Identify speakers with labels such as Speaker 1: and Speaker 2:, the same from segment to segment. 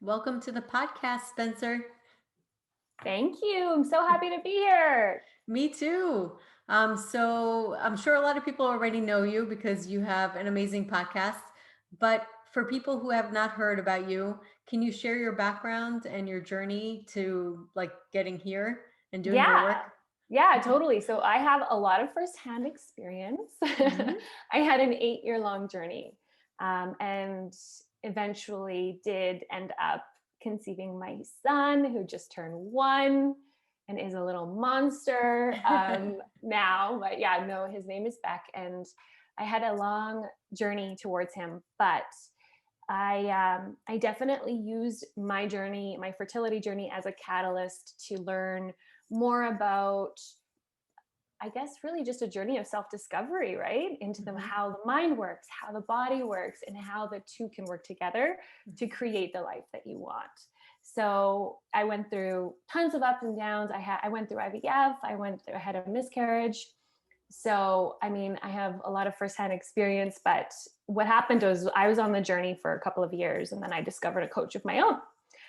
Speaker 1: Welcome to the podcast, Spencer.
Speaker 2: Thank you. I'm so happy to be here.
Speaker 1: Me too. So I'm sure a lot of people already know you because you have an amazing podcast. But for people who have not heard about you, can you share your background and your journey to like getting here and doing your
Speaker 2: Yeah.
Speaker 1: work?
Speaker 2: Yeah, totally. So I have a lot of firsthand experience.
Speaker 1: Hmm.
Speaker 2: I had an 8-year long journey and eventually did end up conceiving my son, who just turned 1 and is a little monster now. But yeah, no, his name is Beck. And I had a long journey towards him. But I definitely used my journey, my fertility journey, as a catalyst to learn more about, I guess, really just a journey of self-discovery, right? Into
Speaker 1: Hmm.
Speaker 2: how the mind works, how the body works, and how the two can work together to create the life that you want. So I went through tons of ups and downs. I went through IVF. I had a miscarriage. So, I mean, I have a lot of firsthand experience, but what happened was I was on the journey for a couple of years and then I discovered a coach of my own.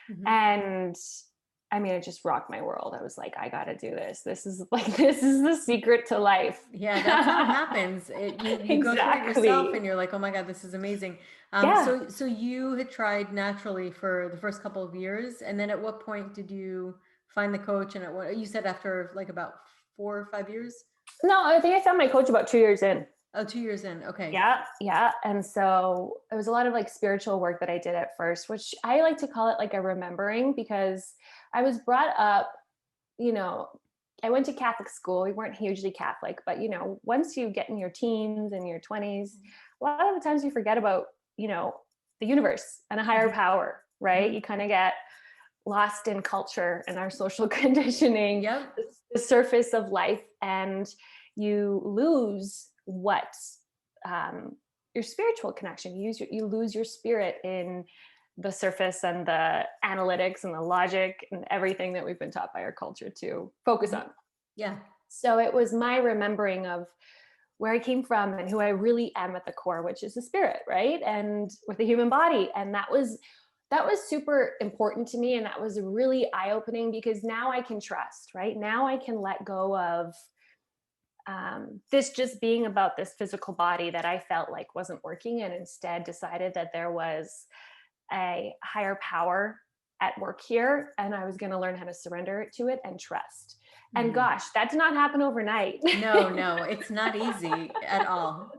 Speaker 1: Hmm.
Speaker 2: And I mean, it just rocked my world. I was like, I got to do this. This is the secret to life.
Speaker 1: Yeah, that's how it happens. You go through it yourself
Speaker 2: Exactly.
Speaker 1: and you're like, oh my God, this is amazing.
Speaker 2: Yeah.
Speaker 1: So you had tried naturally for the first couple of years, and then at what point did you find the coach? And at what you said after like about 4 or 5 years?
Speaker 2: No, I think I found my coach about 2 years in.
Speaker 1: Oh, 2 years in. Okay.
Speaker 2: Yeah, yeah. And so it was a lot of like spiritual work that I did at first, which I like to call it like a remembering, because I was brought up, you know, I went to Catholic school. We weren't hugely Catholic, but once you get in your teens and your 20s, a lot of the times you forget about, you know, the universe and a higher
Speaker 1: Hmm.
Speaker 2: power, right?
Speaker 1: Hmm.
Speaker 2: You kind of get lost in culture and our social conditioning,
Speaker 1: Yep.
Speaker 2: the surface of life, and you lose what your spiritual connection. You lose your spirit in the surface and the analytics and the logic and everything that we've been taught by our culture to focus
Speaker 1: Hmm.
Speaker 2: on.
Speaker 1: Yeah.
Speaker 2: So it was my remembering of where I came from and who I really am at the core, which is the spirit, right? And with the human body. And that was super important to me. And that was really eye-opening, because now I can trust, right? Now I can let go of this just being about this physical body that I felt like wasn't working, and instead decided that there was a higher power at work here, and I was going to learn how to surrender to it and trust. And
Speaker 1: Hmm.
Speaker 2: gosh, that did not happen overnight.
Speaker 1: No, no, it's not easy at all.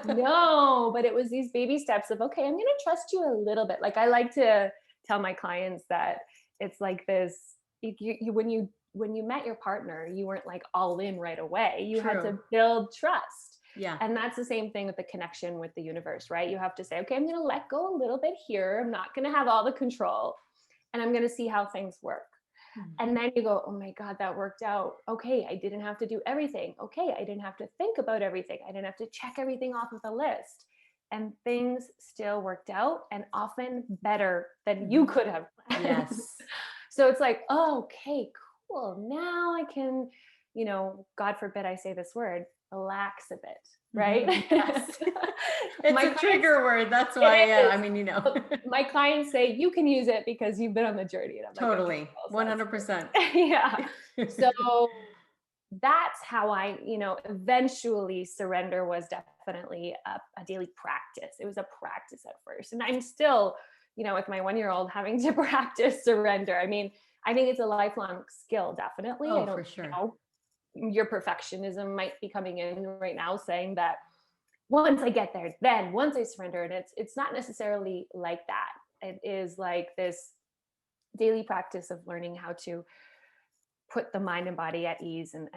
Speaker 2: No, but it was these baby steps of, okay, I'm going to trust you a little bit. Like I like to tell my clients that it's like this, when you met your partner, you weren't like all in right away. You had
Speaker 1: True.
Speaker 2: to build trust.
Speaker 1: Yeah.
Speaker 2: And that's the same thing with the connection with the universe, right? You have to say, okay, I'm going to let go a little bit here. I'm not going to have all the control, and I'm going to see how things work.
Speaker 1: Mhm.
Speaker 2: And then you go, oh my God, that worked out. Okay, I didn't have to do everything. Okay, I didn't have to think about everything. I didn't have to check everything off of the list. And things still worked out, and often better than you
Speaker 1: Mhm.
Speaker 2: could have planned.
Speaker 1: Yes.
Speaker 2: So it's like, oh, okay, cool. Now I can, God forbid I say this word, relax a bit,
Speaker 1: Mhm.
Speaker 2: right?
Speaker 1: Yes. It's
Speaker 2: My
Speaker 1: a
Speaker 2: clients,
Speaker 1: trigger word. That's why,
Speaker 2: it
Speaker 1: yeah,
Speaker 2: is.
Speaker 1: I mean,
Speaker 2: But my clients say you can use it because you've been on the journey. And I'm like, okay,
Speaker 1: totally.
Speaker 2: well, sounds
Speaker 1: 100%.
Speaker 2: good. Yeah. So that's how I, eventually surrender was definitely a daily practice. It was a practice at first. And I'm still, with my 1-year old having to practice surrender. I mean, I think it's a lifelong skill, definitely. I
Speaker 1: Oh, for
Speaker 2: don't
Speaker 1: sure.
Speaker 2: know. Your perfectionism might be coming in right now saying that once I get there, then once I surrender. And it's not necessarily like that. It is like this daily practice of learning how to put the mind and body at ease. And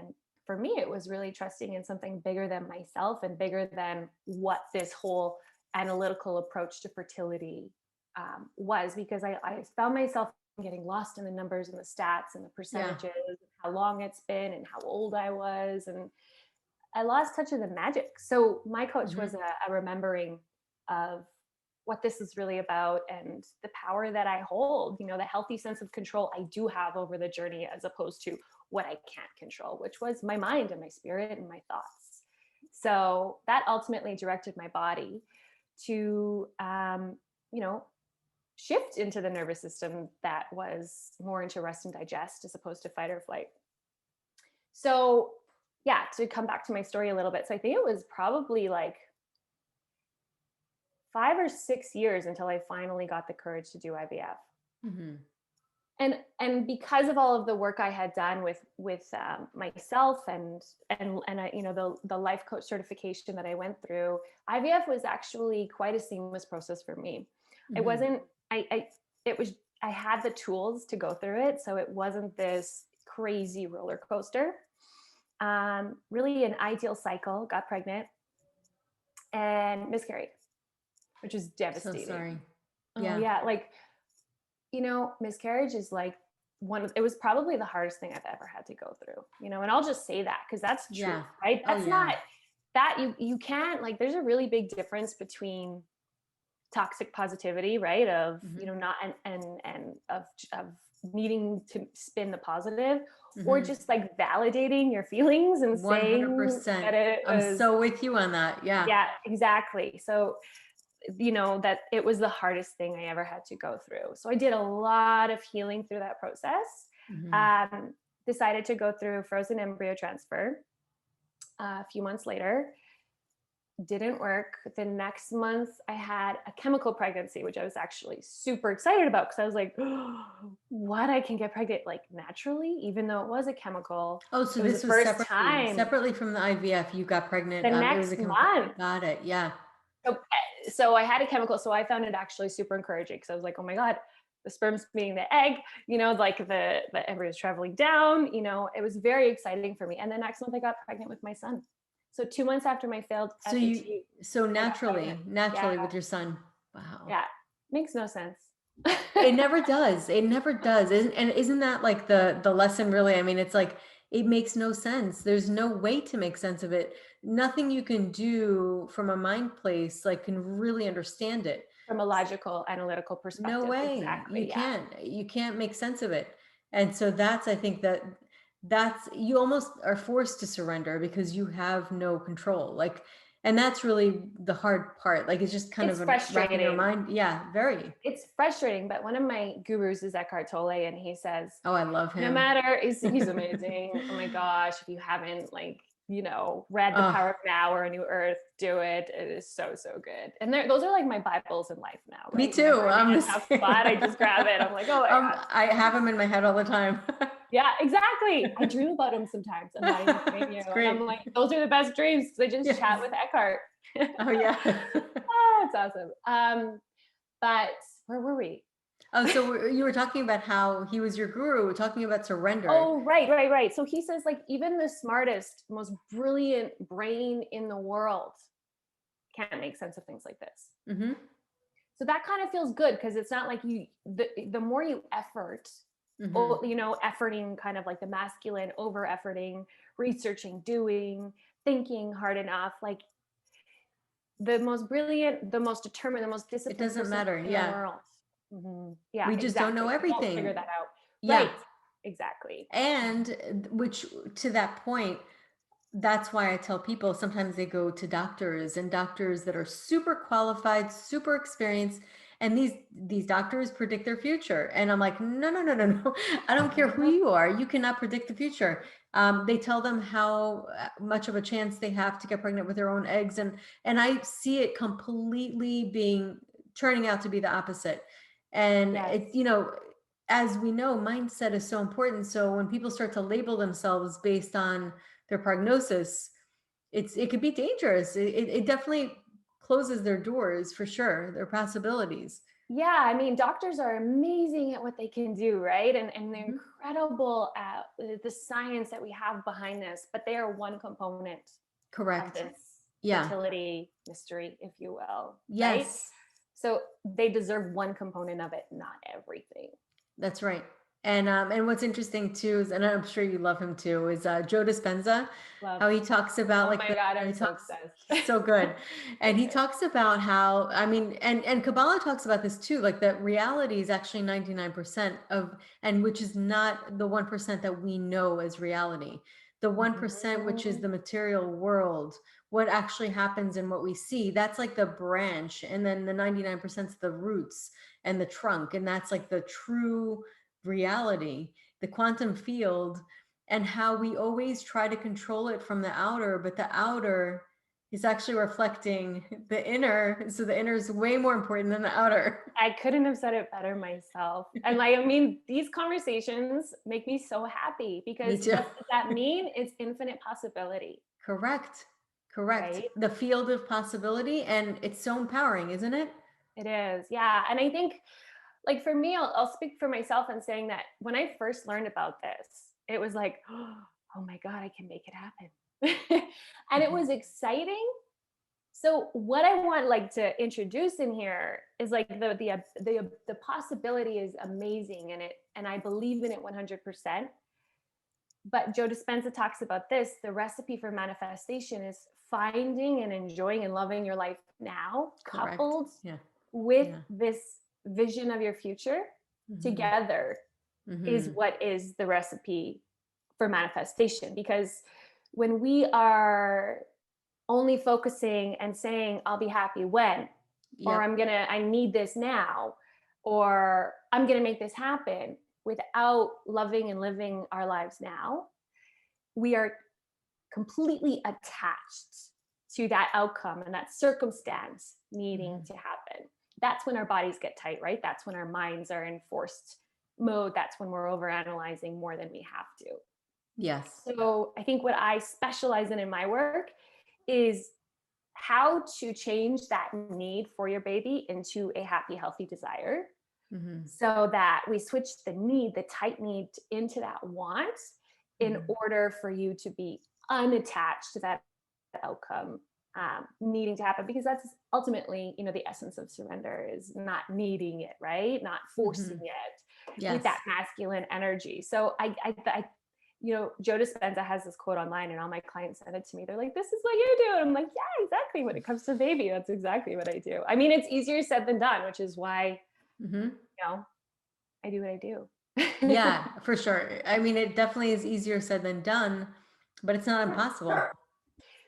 Speaker 2: for me, it was really trusting in something bigger than myself and bigger than what this whole analytical approach to fertility was, because I found myself getting lost in the numbers and the stats and the
Speaker 1: Yeah.
Speaker 2: percentages, how long it's been and how old I was. And I lost touch of the magic. So my coach was
Speaker 1: Mhm.
Speaker 2: a remembering of what this is really about and the power that I hold, the healthy sense of control I do have over the journey, as opposed to what I can't control, which was my mind and my spirit and my thoughts. So that ultimately directed my body to, you know, shift into the nervous system that was more into rest and digest as opposed to fight or flight. So, yeah, to come back to my story a little bit. So I think it was probably like 5 or 6 years until I finally got the courage to do IVF.
Speaker 1: Hmm.
Speaker 2: And because of all of the work I had done with myself and I, the life coach certification that I went through, IVF was actually quite a seamless process for me. It
Speaker 1: Hmm.
Speaker 2: wasn't I it was I had the tools to go through it, so it wasn't this crazy roller coaster. Really an ideal cycle, got pregnant and miscarried, which is
Speaker 1: So
Speaker 2: devastating.
Speaker 1: sorry.
Speaker 2: Oh
Speaker 1: Yeah.
Speaker 2: yeah, like, miscarriage is like it was probably the hardest thing I've ever had to go through, and I'll just say that because that's truth,
Speaker 1: Yeah.
Speaker 2: right?
Speaker 1: Oh
Speaker 2: That's
Speaker 1: yeah.
Speaker 2: not that you can't, like, there's a really big difference between toxic positivity, right? Of,
Speaker 1: Hmm.
Speaker 2: not and of needing to spin the positive, or
Speaker 1: Hmm.
Speaker 2: just like validating your feelings and saying that
Speaker 1: 100%.
Speaker 2: it
Speaker 1: I'm
Speaker 2: was,
Speaker 1: so with you on that. Yeah.
Speaker 2: yeah, exactly. So that it was the hardest thing I ever had to go through. So I did a lot of healing through that process.
Speaker 1: Hmm.
Speaker 2: Um, Decided to go through frozen embryo transfer a few months later. Didn't work. The next month, I had a chemical pregnancy, which I was actually super excited about because I was like, what? I can get pregnant like naturally, even though it was a chemical.
Speaker 1: Oh, so
Speaker 2: It was the
Speaker 1: this was
Speaker 2: first
Speaker 1: separately
Speaker 2: time
Speaker 1: from the IVF. You got pregnant.
Speaker 2: the
Speaker 1: It was a
Speaker 2: next
Speaker 1: chemical.
Speaker 2: month.
Speaker 1: Got it. Yeah.
Speaker 2: So I had a chemical. So I found it actually super encouraging because I was like, oh my God, the sperm's meeting the egg, like the embryo is traveling down, it was very exciting for me. And the next month I got pregnant with my son. So 2 months after my failed
Speaker 1: So
Speaker 2: FET, I got pregnant. Yeah.
Speaker 1: naturally with your son. Wow.
Speaker 2: Yeah. Makes no sense.
Speaker 1: It never does. It never does. And isn't that like the lesson really? I mean, it's like it makes no sense. There's no way to make sense of it. Nothing you can do from a mind place like can really understand it.
Speaker 2: From a logical, analytical
Speaker 1: No
Speaker 2: perspective.
Speaker 1: way.
Speaker 2: Exactly. Yeah.
Speaker 1: You can't make sense of it. And so that's, I think that's, you almost are forced to surrender because you have no control. Like, and that's really the hard part. Like, it's just kind
Speaker 2: It's
Speaker 1: of wrapping your
Speaker 2: frustrating.
Speaker 1: mind. Yeah, very.
Speaker 2: It's frustrating, but one of my gurus is Eckhart Tolle, and he says,
Speaker 1: Oh, I love
Speaker 2: no
Speaker 1: him.
Speaker 2: matter, he's amazing. Oh my gosh, if you haven't, like, read The
Speaker 1: Oh,
Speaker 2: Power of Now or A New Earth, do it. It is so, so good. And those are like my Bibles in life now,
Speaker 1: me
Speaker 2: right?
Speaker 1: too.
Speaker 2: Whenever I'm in
Speaker 1: I'm the
Speaker 2: a tough spot, I
Speaker 1: same.
Speaker 2: just grab it. I'm like, oh my God.
Speaker 1: I have him in my head all the time.
Speaker 2: Yeah, exactly. I dream about him sometimes. I'm not even kidding you.
Speaker 1: It's
Speaker 2: And I'm
Speaker 1: great.
Speaker 2: like, those are the best dreams because I just chat
Speaker 1: Yes.
Speaker 2: with Eckhart.
Speaker 1: Oh, yeah.
Speaker 2: Oh, it's awesome. But where were we?
Speaker 1: Oh, so you were talking about how he was your guru. We're talking about surrender.
Speaker 2: Oh, right, right, right. So he says, like, even the smartest, most brilliant brain in the world can't make sense of things like this.
Speaker 1: Hmm.
Speaker 2: So that kind of feels good because it's not like the more you effort,
Speaker 1: Hmm.
Speaker 2: efforting, kind of like the masculine, over efforting, researching, doing, thinking hard enough, like the most brilliant, the most determined, the most
Speaker 1: It
Speaker 2: disciplined
Speaker 1: doesn't
Speaker 2: person
Speaker 1: matter.
Speaker 2: in the
Speaker 1: Yeah.
Speaker 2: world. Mhm. Yeah,
Speaker 1: We just don't know
Speaker 2: exactly. Won't figure
Speaker 1: everything.
Speaker 2: that out.
Speaker 1: Yeah.
Speaker 2: Right. Exactly.
Speaker 1: And which, to that point, that's why I tell people sometimes they go to doctors, and doctors that are super qualified, super experienced, and these doctors predict their future. And I'm like, no, no, no, no, no. I don't care who
Speaker 2: Uh-huh.
Speaker 1: you are. You cannot predict the future. They tell them how much of a chance they have to get pregnant with their own eggs, and I see it completely being turning out to be the opposite. And
Speaker 2: Yes.
Speaker 1: as we know, mindset is so important. So when people start to label themselves based on their prognosis, it could be dangerous. It definitely closes their doors for sure, their possibilities.
Speaker 2: Yeah, I mean, doctors are amazing at what they can do, right? And they're
Speaker 1: Mhm.
Speaker 2: incredible at the science that we have behind this, but they are one component of
Speaker 1: Correct.
Speaker 2: this
Speaker 1: Yeah.
Speaker 2: fertility mystery, if you will, right?
Speaker 1: Yes,
Speaker 2: So they deserve one component of it, not everything.
Speaker 1: that's right. And what's interesting too is, and I'm sure you love him too, is Joe Dispenza,
Speaker 2: Love.
Speaker 1: how he talks about
Speaker 2: Oh
Speaker 1: like
Speaker 2: my God,
Speaker 1: he
Speaker 2: I'm so
Speaker 1: talks,
Speaker 2: obsessed.
Speaker 1: he's so good. And he talks about how, I mean, and Kabbalah talks about this too, like that reality is actually 99% of, and which is not the 1% that we know as reality. The 1%, which is
Speaker 2: Mhm.
Speaker 1: the material world, what actually happens and what we see. That's like the branch. And then the 99% is the roots and the trunk. And that's like the true reality, the quantum field, and how we always try to control it from the outer, but the outer is actually reflecting the inner. So the inner is way more important than the outer.
Speaker 2: I couldn't have said it better myself. And like, I mean, these conversations make me so happy
Speaker 1: Me
Speaker 2: because
Speaker 1: too.
Speaker 2: what does that mean? It's infinite possibility,
Speaker 1: Correct. Correct.
Speaker 2: right?
Speaker 1: The field of possibility. And it's so empowering, isn't it?
Speaker 2: It is. Yeah. And I think like for me, I'll speak for myself in saying that when I first learned about this, it was like, oh my God, I can make it happen. And it
Speaker 1: Mhm.
Speaker 2: was exciting. So what I want like to introduce in here is like the possibility is amazing and I believe in it 100%. But Joe Dispenza talks about this. The recipe for manifestation is finding and enjoying and loving your life now,
Speaker 1: Correct.
Speaker 2: coupled
Speaker 1: Yeah.
Speaker 2: with
Speaker 1: Yeah.
Speaker 2: this vision of your future
Speaker 1: Hmm.
Speaker 2: together is
Speaker 1: Hmm.
Speaker 2: what is the recipe for manifestation. Because when we are only focusing and saying, I'll be happy when, or
Speaker 1: Yep.
Speaker 2: I need this now, or I'm gonna make this happen without loving and living our lives now, we are completely attached to that outcome and that circumstance needing
Speaker 1: Hmm.
Speaker 2: to happen. That's when our bodies get tight, right? That's when our minds are in forced mode. That's when we're overanalyzing more than we have to.
Speaker 1: Yes.
Speaker 2: So I think what I specialize in my work is how to change that need for your baby into a happy, healthy desire
Speaker 1: Hmm.
Speaker 2: so that we switch the need, the tight need, into that want in
Speaker 1: Hmm.
Speaker 2: order for you to be unattached to that outcome needing to happen, because that's ultimately, the essence of surrender is not needing it, right? Not forcing
Speaker 1: Hmm.
Speaker 2: it with that
Speaker 1: Yes.
Speaker 2: masculine energy. So Joe Dispenza has this quote online, and all my clients send it to me. They're like, "This is what you do," and I'm like, "Yeah, exactly. When it comes to baby, that's exactly what I do." I mean, it's easier said than done, which is why
Speaker 1: Hmm.
Speaker 2: you know I do what I do.
Speaker 1: Yeah, for sure. I mean, it definitely is easier said than done, but it's not impossible.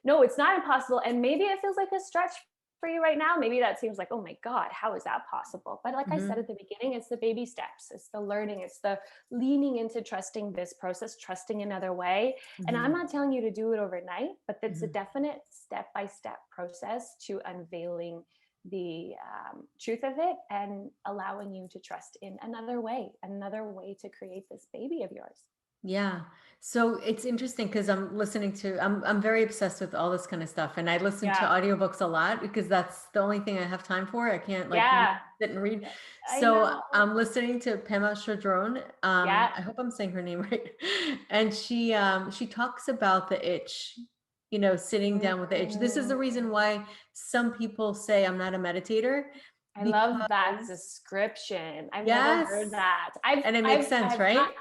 Speaker 2: No, it's not impossible. And maybe it feels like a stretch for you right now. Maybe that seems like, oh my God, how is that possible? But like I said
Speaker 1: Hmm.
Speaker 2: at the beginning, it's the baby steps, it's the learning, it's the leaning into trusting this process, trusting another way. And I'm
Speaker 1: Hmm.
Speaker 2: not telling you to do it overnight, but it's a
Speaker 1: Hmm.
Speaker 2: definite step by step process to unveiling the truth of it and allowing you to trust in another way to create this baby of yours.
Speaker 1: Yeah. So it's interesting because I'm very obsessed with all this kind of stuff. And I listen to
Speaker 2: Yeah.
Speaker 1: audiobooks a lot because that's the only thing I have time for. I can't like
Speaker 2: Yeah.
Speaker 1: sit and read.
Speaker 2: Yeah. I
Speaker 1: So
Speaker 2: know.
Speaker 1: I'm listening to Pema Chodron.
Speaker 2: Yeah.
Speaker 1: I hope I'm saying her name right. And she talks about the itch, sitting down with the itch. This is the reason
Speaker 2: Mm.
Speaker 1: why some people say I'm not a meditator
Speaker 2: I love that
Speaker 1: because
Speaker 2: description. I've never heard
Speaker 1: yes,
Speaker 2: that. I've
Speaker 1: and it makes
Speaker 2: I've
Speaker 1: sense,
Speaker 2: I've not
Speaker 1: right?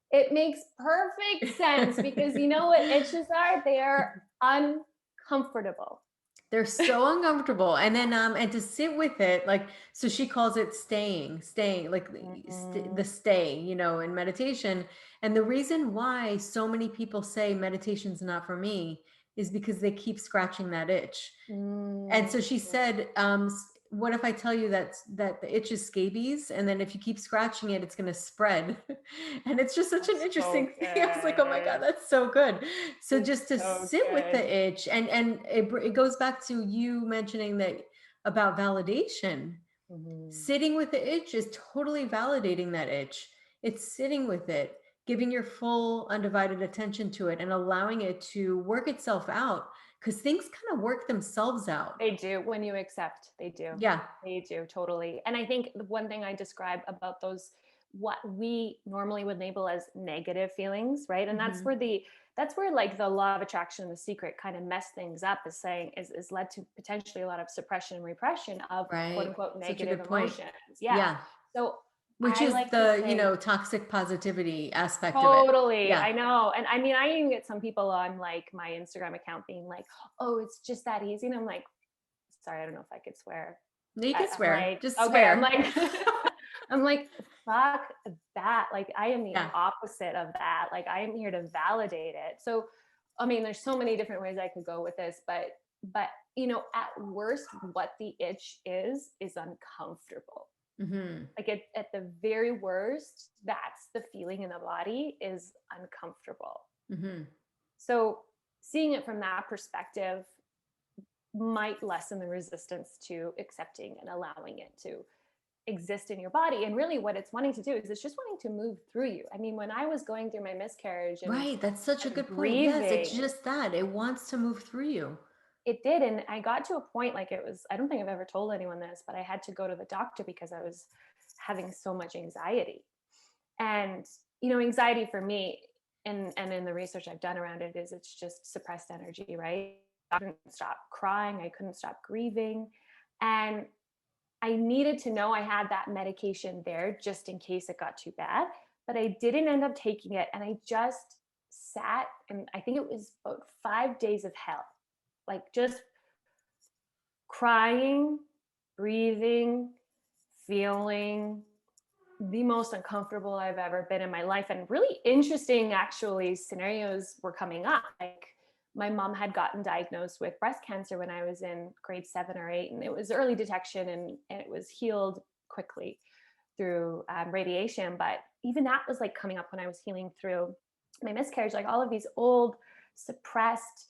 Speaker 2: it makes perfect sense because you know what itches are? They are uncomfortable.
Speaker 1: They're so uncomfortable. And then and to sit with it, like, so she calls it staying, like the
Speaker 2: Mhm.
Speaker 1: stay, in meditation. And the reason why so many people say meditation's not for me is because they keep scratching that itch. And so
Speaker 2: Mm.
Speaker 1: she said, what if I tell you that the itch is scabies, and then if you keep scratching it, it's going to spread? And it's just such an
Speaker 2: That's
Speaker 1: interesting
Speaker 2: so
Speaker 1: thing. I was like, oh my God,
Speaker 2: good.
Speaker 1: that's so good. So
Speaker 2: It's
Speaker 1: just to
Speaker 2: so
Speaker 1: sit with the
Speaker 2: good.
Speaker 1: itch, and it goes back to you mentioning that about validation.
Speaker 2: Mhm.
Speaker 1: Sitting with the itch is totally validating that itch. It's sitting with it, giving your full undivided attention to it, and allowing it to work itself out, because things kind of work themselves out.
Speaker 2: They do when you accept. They do.
Speaker 1: Yeah.
Speaker 2: They do totally. And I think the one thing I describe about those what we normally would label as negative feelings, right? And
Speaker 1: Hmm.
Speaker 2: that's where like the law of attraction and the secret kind of mess things up is saying is led to potentially a lot of suppression and repression of quote
Speaker 1: Right.
Speaker 2: unquote
Speaker 1: Such a
Speaker 2: negative
Speaker 1: good point.
Speaker 2: emotions. Yeah.
Speaker 1: Yeah.
Speaker 2: So
Speaker 1: Which
Speaker 2: I
Speaker 1: is
Speaker 2: like to
Speaker 1: the,
Speaker 2: say
Speaker 1: toxic positivity aspect of it.
Speaker 2: totally.
Speaker 1: Yeah.
Speaker 2: I know. And I mean, I even get some people on like my Instagram account being like, oh, it's just that easy. And I'm like, sorry, I don't know if I could swear.
Speaker 1: You can
Speaker 2: I'm
Speaker 1: swear.
Speaker 2: like,
Speaker 1: Just
Speaker 2: okay, I'm
Speaker 1: swear.
Speaker 2: like, I'm like, fuck that. Like, I am the
Speaker 1: Yeah.
Speaker 2: opposite of that. Like, I am here to validate it. So, I mean, there's so many different ways I could go with this, but at worst, what the itch is uncomfortable.
Speaker 1: Hmm.
Speaker 2: Like at the very worst, that's the feeling in the body is uncomfortable.
Speaker 1: Hmm.
Speaker 2: So seeing it from that perspective might lessen the resistance to accepting and allowing it to exist in your body. And really what it's wanting to do is it's just wanting to move through you. I mean, when I was going through my miscarriage
Speaker 1: Right. That's such a
Speaker 2: and
Speaker 1: good point. Yes, it's
Speaker 2: grieving,
Speaker 1: just that it wants to move through you.
Speaker 2: it did. And I got to a point, like, it was, I don't think I've ever told anyone this, but I had to go to the doctor because I was having so much anxiety. And, anxiety for me, and in the research I've done around it, is it's just suppressed energy, right? I couldn't stop crying. I couldn't stop grieving. And I needed to know I had that medication there just in case it got too bad. But I didn't end up taking it. And I just sat, and I think it was about 5 days of hell, like just crying, breathing, feeling the most uncomfortable I've ever been in my life. And really interesting, actually, scenarios were coming up. Like, my mom had gotten diagnosed with breast cancer when I was in grade 7 or 8, and it was early detection, and it was healed quickly through radiation. But even that was like coming up when I was healing through my miscarriage, like all of these old suppressed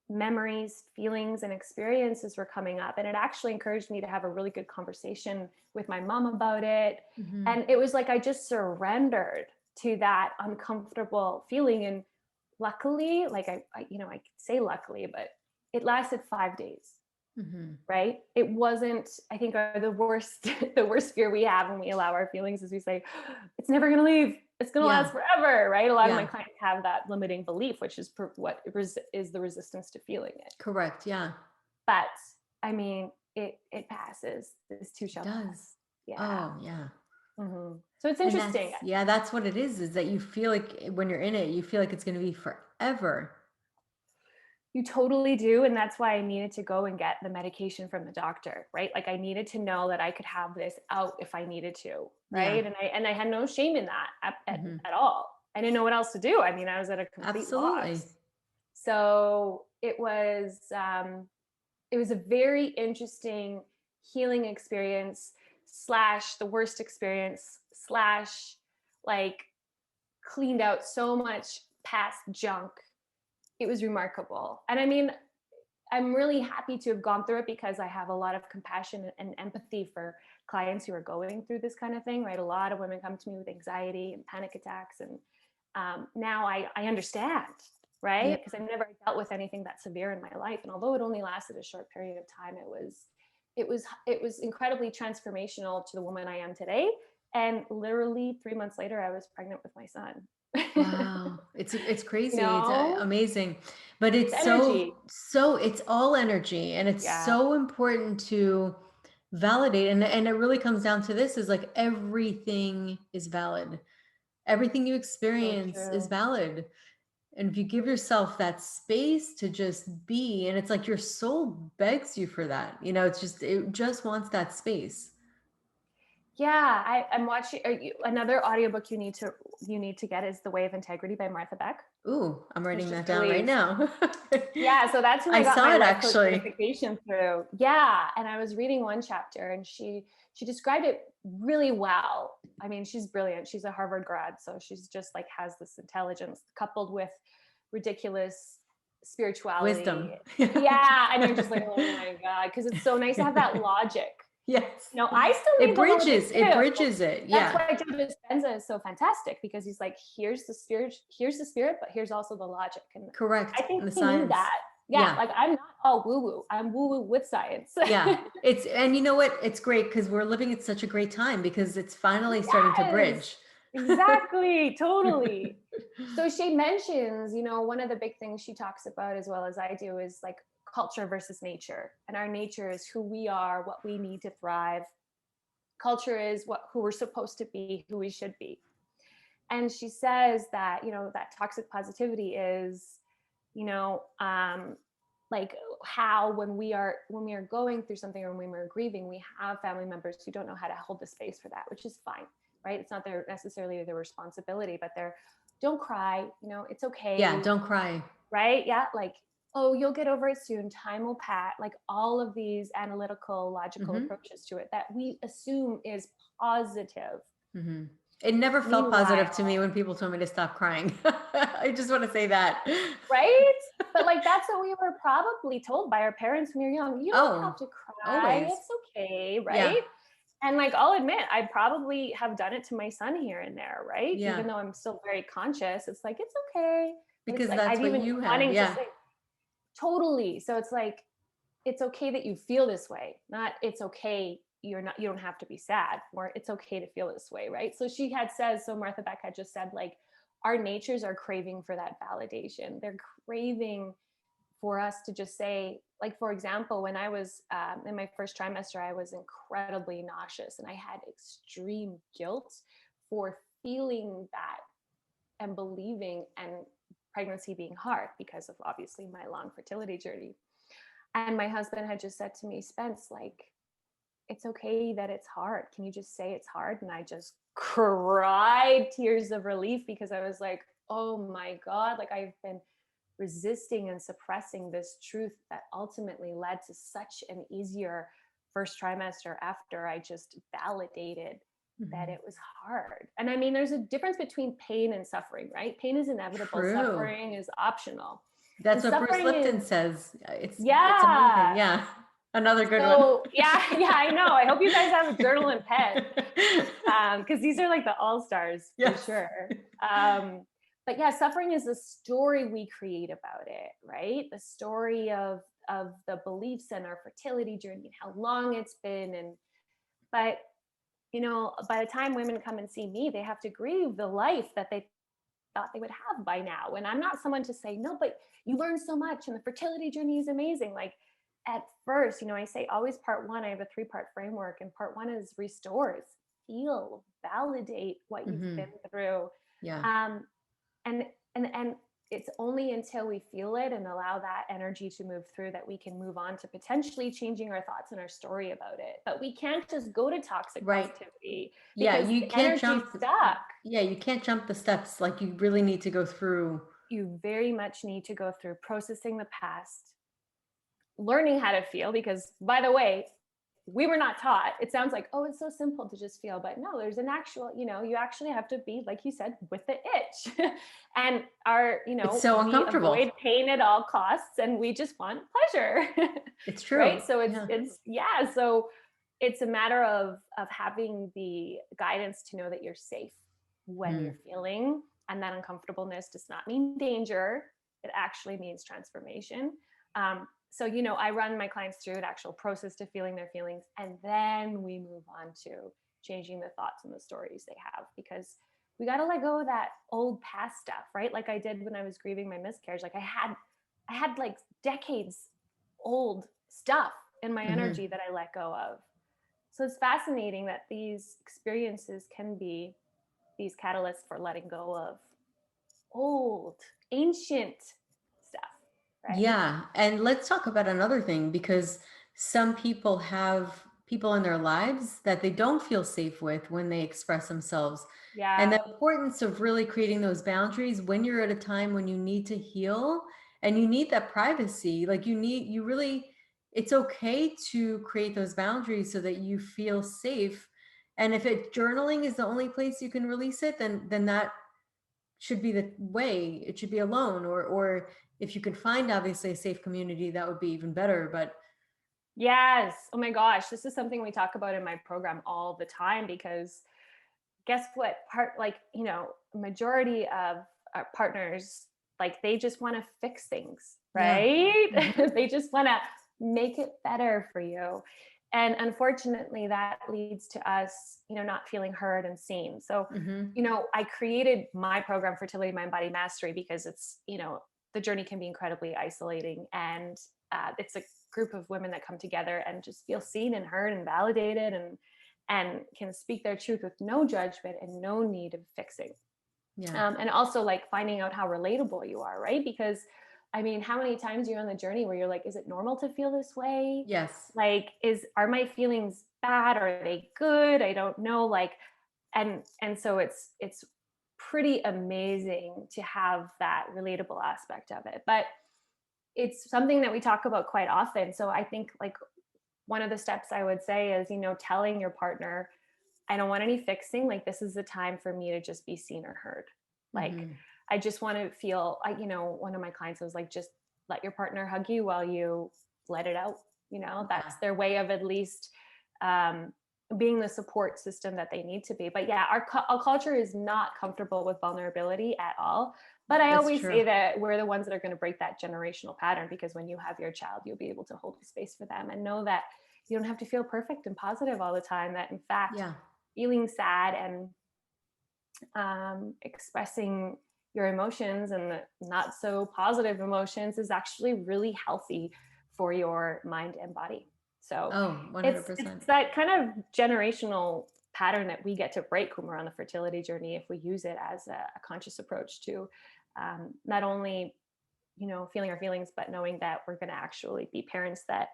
Speaker 2: memories, feelings, and experiences were coming up. And it actually encouraged me to have a really good conversation with my mom about it.
Speaker 1: Hmm.
Speaker 2: And it was like I just surrendered to that uncomfortable feeling. And luckily, like I could say luckily, but it lasted 5 days.
Speaker 1: Hmm.
Speaker 2: Right? It wasn't, I think, the worst, the worst fear we have when we allow our feelings is we say, it's never going to leave. It's going to last
Speaker 1: Yeah.
Speaker 2: forever. Right? A lot of my
Speaker 1: Yeah.
Speaker 2: clients have that limiting belief, which is what is the resistance to feeling it.
Speaker 1: Correct. Yeah.
Speaker 2: But I mean, it passes. This too
Speaker 1: It
Speaker 2: shall pass.
Speaker 1: does.
Speaker 2: Yeah.
Speaker 1: Oh, yeah.
Speaker 2: So it's
Speaker 1: And
Speaker 2: interesting.
Speaker 1: that's, yeah, that's what it is that you feel like when you're in it, you feel like it's going to be forever.
Speaker 2: You totally do. And that's why I needed to go and get the medication from the doctor, right? Like, I needed to know that I could have this out if I needed to,
Speaker 1: Yeah.
Speaker 2: right? And I had no shame in that
Speaker 1: Hmm.
Speaker 2: at all. I didn't know what else to do. I mean, I was at a complete
Speaker 1: Absolutely.
Speaker 2: loss. So it was a very interesting healing experience slash the worst experience slash, like, cleaned out so much past junk. It was remarkable. And I mean, I'm really happy to have gone through it because I have a lot of compassion and empathy for clients who are going through this kind of thing, right? A lot of women come to me with anxiety and panic attacks. And now I understand,
Speaker 1: Yeah.
Speaker 2: right? Because I've never dealt with anything that severe in my life. And although it only lasted a short period of time, it was incredibly transformational to the woman I am today. And literally 3 months later, I was pregnant with my son.
Speaker 1: Wow. It's
Speaker 2: You
Speaker 1: crazy. It's
Speaker 2: know,
Speaker 1: amazing. But
Speaker 2: it's
Speaker 1: it's
Speaker 2: energy.
Speaker 1: so it's all energy, and it's
Speaker 2: Yeah,
Speaker 1: so important to validate, and it really comes down to this is like everything is valid. Everything you
Speaker 2: so
Speaker 1: experience is
Speaker 2: true.
Speaker 1: valid. And if you give yourself that space to just be, and it's like your soul begs you for that. It just wants that space.
Speaker 2: Yeah, I'm watching another audiobook you need to get is The Way of Integrity by Martha Beck.
Speaker 1: Ooh, I'm
Speaker 2: It's
Speaker 1: writing that
Speaker 2: just
Speaker 1: down right
Speaker 2: released.
Speaker 1: now.
Speaker 2: Yeah, so that's who
Speaker 1: I
Speaker 2: I got
Speaker 1: saw
Speaker 2: my
Speaker 1: it
Speaker 2: life coach
Speaker 1: actually.
Speaker 2: certification through. Yeah, and I was reading one chapter, and she described it really well. I mean, she's brilliant. She's a Harvard grad, so she's just like has this intelligence coupled with ridiculous spirituality.
Speaker 1: Wisdom.
Speaker 2: Yeah, and you're just like, oh my god, because it's so nice to have that logic.
Speaker 1: Yes.
Speaker 2: I still need the logic
Speaker 1: It
Speaker 2: too.
Speaker 1: bridges it.
Speaker 2: That's
Speaker 1: Yeah.
Speaker 2: why Joe Dispenza is so fantastic, because he's like, here's the spirit, but here's also the logic. And I
Speaker 1: Correct.
Speaker 2: think
Speaker 1: And the
Speaker 2: he knew
Speaker 1: science.
Speaker 2: that. Yeah,
Speaker 1: Yeah.
Speaker 2: like, I'm not all woo woo. I'm woo woo with science.
Speaker 1: Yeah. And you know what? It's great because we're living at such a great time because it's finally starting to
Speaker 2: Yes,
Speaker 1: bridge.
Speaker 2: exactly, totally. So she mentions, one of the big things she talks about, as well as I do, is like culture versus nature. And our nature is who we are, what we need to thrive. Culture is who we're supposed to be, who we should be. And she says that, that toxic positivity is, you know like, how when we are going through something, or when we're grieving, we have family members who don't know how to hold the space for that, which is fine, right? It's not necessarily their responsibility, but they're don't cry, it's
Speaker 1: Yeah,
Speaker 2: okay,
Speaker 1: don't cry.
Speaker 2: right? Yeah, like, oh, you'll get over it soon, time will pass, like all of these analytical, logical
Speaker 1: Mhm.
Speaker 2: approaches to it that we assume is positive.
Speaker 1: Mhm. It never felt positive to
Speaker 2: Meanwhile,
Speaker 1: me when people told me to stop crying. I just wanna say that.
Speaker 2: right? But like that's what we were probably told by our parents when you're young. You don't have
Speaker 1: Oh,
Speaker 2: to cry.
Speaker 1: always.
Speaker 2: It's okay,
Speaker 1: Yeah,
Speaker 2: right? And like I'll admit, I probably have done it to my son here and there, right? Even
Speaker 1: yeah,
Speaker 2: though I'm still very conscious, it's like it's okay. But it's
Speaker 1: because
Speaker 2: like
Speaker 1: that's
Speaker 2: I've
Speaker 1: what
Speaker 2: even
Speaker 1: you had,
Speaker 2: wanting to
Speaker 1: yeah.
Speaker 2: say totally. So it's like it's okay that you feel this way. Not it's okay you don't have to be sad, or it's okay to feel this way, right? So she had said, so Martha Beck had just said, like, our natures are craving for that validation. They're craving for us to just say, like, for example, when I was in my first trimester, I was incredibly nauseous and I had extreme guilt for feeling that and believing and pregnancy being hard because of obviously my long fertility journey. And my husband had just said to me, Spence, like, it's okay that it's hard. Can you just say it's hard? And I just cried tears of relief because I was like, oh my God, like I've been resisting and suppressing this truth that ultimately led to such an easier first trimester after I just validated that
Speaker 1: Mhm.
Speaker 2: it was hard. And I mean, there's a difference between pain and suffering, right? Pain is inevitable,
Speaker 1: True.
Speaker 2: suffering is optional. And
Speaker 1: That's what Bruce
Speaker 2: suffering
Speaker 1: Lipton
Speaker 2: is,
Speaker 1: says. It's amazing,
Speaker 2: yeah.
Speaker 1: yeah. Another good one.
Speaker 2: So, yeah, yeah, I know. I hope you guys have a journal and pen, because these are like the all stars for
Speaker 1: Yes.
Speaker 2: sure. Um, but yeah, suffering is the story we create about it, right? The story of the beliefs and our fertility journey and how long it's been. And but by the time women come and see me, they have to grieve the life that they thought they would have by now. And I'm not someone to say, no, but you learn so much and the fertility journey is amazing. Like at first, I say always part one, I have a 3-part framework, and part one is restores, feel, validate what you've been
Speaker 1: Mhm.
Speaker 2: through.
Speaker 1: Yeah.
Speaker 2: Um, and and it's only until we feel it and allow that energy to move through that we can move on to potentially changing our thoughts and our story about it. But we can't just go to toxic
Speaker 1: Right.
Speaker 2: positivity
Speaker 1: Yeah,
Speaker 2: because
Speaker 1: you
Speaker 2: the
Speaker 1: can't
Speaker 2: energy's
Speaker 1: jump
Speaker 2: stuck.
Speaker 1: yeah, you can't jump the steps, like, you really need to go through.
Speaker 2: You very much need to go through processing the past, learning how to feel, because by the way, we were not taught. It sounds like, oh, it's so simple to just feel, but no, there's an actual, you actually have to be, like you said, with the itch. And
Speaker 1: It's so
Speaker 2: we
Speaker 1: uncomfortable.
Speaker 2: avoid pain at all costs and we just want pleasure.
Speaker 1: It's
Speaker 2: Right?
Speaker 1: true.
Speaker 2: So
Speaker 1: Yeah.
Speaker 2: yeah, so it's a matter of having the guidance to know that you're safe when
Speaker 1: Mm.
Speaker 2: you're feeling, and that uncomfortableness does not mean danger. It actually means transformation. So I run my clients through an actual process to feeling their feelings, and then we move on to changing the thoughts and the stories they have, because we got to let go of that old past stuff, right? Like I did when I was grieving my miscarriage. Like I had like decades old stuff in my
Speaker 1: Mhm.
Speaker 2: energy that I let go of. So it's fascinating that these experiences can be these catalysts for letting go of old, ancient stuff, right?
Speaker 1: Yeah, and let's talk about another thing, because some people have people in their lives that they don't feel safe with when they express themselves. And the
Speaker 2: Yeah.
Speaker 1: importance of really creating those boundaries when you're at a time when you need to heal and you need that privacy. Like you really, it's okay to create those boundaries so that you feel safe. And if journaling is the only place you can release it, then that should be the way. It should be alone, or if you could find obviously a safe community, that would be even better. But
Speaker 2: Yes. Oh my gosh. This is something we talk about in my program all the time, because guess what? Majority of our partners, like they just want to fix things,
Speaker 1: yeah.
Speaker 2: right?
Speaker 1: Hmm.
Speaker 2: They just want to make it better for you. And unfortunately, that leads to us, not feeling heard and seen. So,
Speaker 1: Hmm.
Speaker 2: I created my program, Fertility, Mind, Body Mastery, because the journey can be incredibly isolating. And it's a group of women that come together and just feel seen and heard and validated, and can speak their truth with no judgment and no need of fixing.
Speaker 1: Yeah.
Speaker 2: And also like finding out how relatable you are, right? Because I mean, how many times you're on the journey where you're like, is it normal to feel this way?
Speaker 1: Yes.
Speaker 2: Like, are my feelings bad? Are they good? I don't know. Like, and so it's pretty amazing to have that relatable aspect of it. But it's something that we talk about quite often. So I think like one of the steps I would say is, telling your partner, I don't want any fixing. Like, this is the time for me to just be seen or heard. Like,
Speaker 1: Mhm.
Speaker 2: I just want to feel, one of my clients was like, just let your partner hug you while you let it out.
Speaker 1: Yeah.
Speaker 2: That's their way of at least um, being the support system that they need to be. But yeah, our culture is not comfortable with vulnerability at all. But I
Speaker 1: That's
Speaker 2: always
Speaker 1: true.
Speaker 2: say that we're the ones that are going to break that generational pattern, because when you have your child, you'll be able to hold space for them and know that you don't have to feel perfect and positive all the time. That in fact,
Speaker 1: Yeah.
Speaker 2: feeling sad and expressing your emotions and the not so positive emotions is actually really healthy for your mind and body. So
Speaker 1: Oh,
Speaker 2: it's
Speaker 1: 100%.
Speaker 2: that kind of generational pattern that we get to break when we're on the fertility journey, if we use it as a conscious approach to not only feeling our feelings, but knowing that we're going to actually be parents that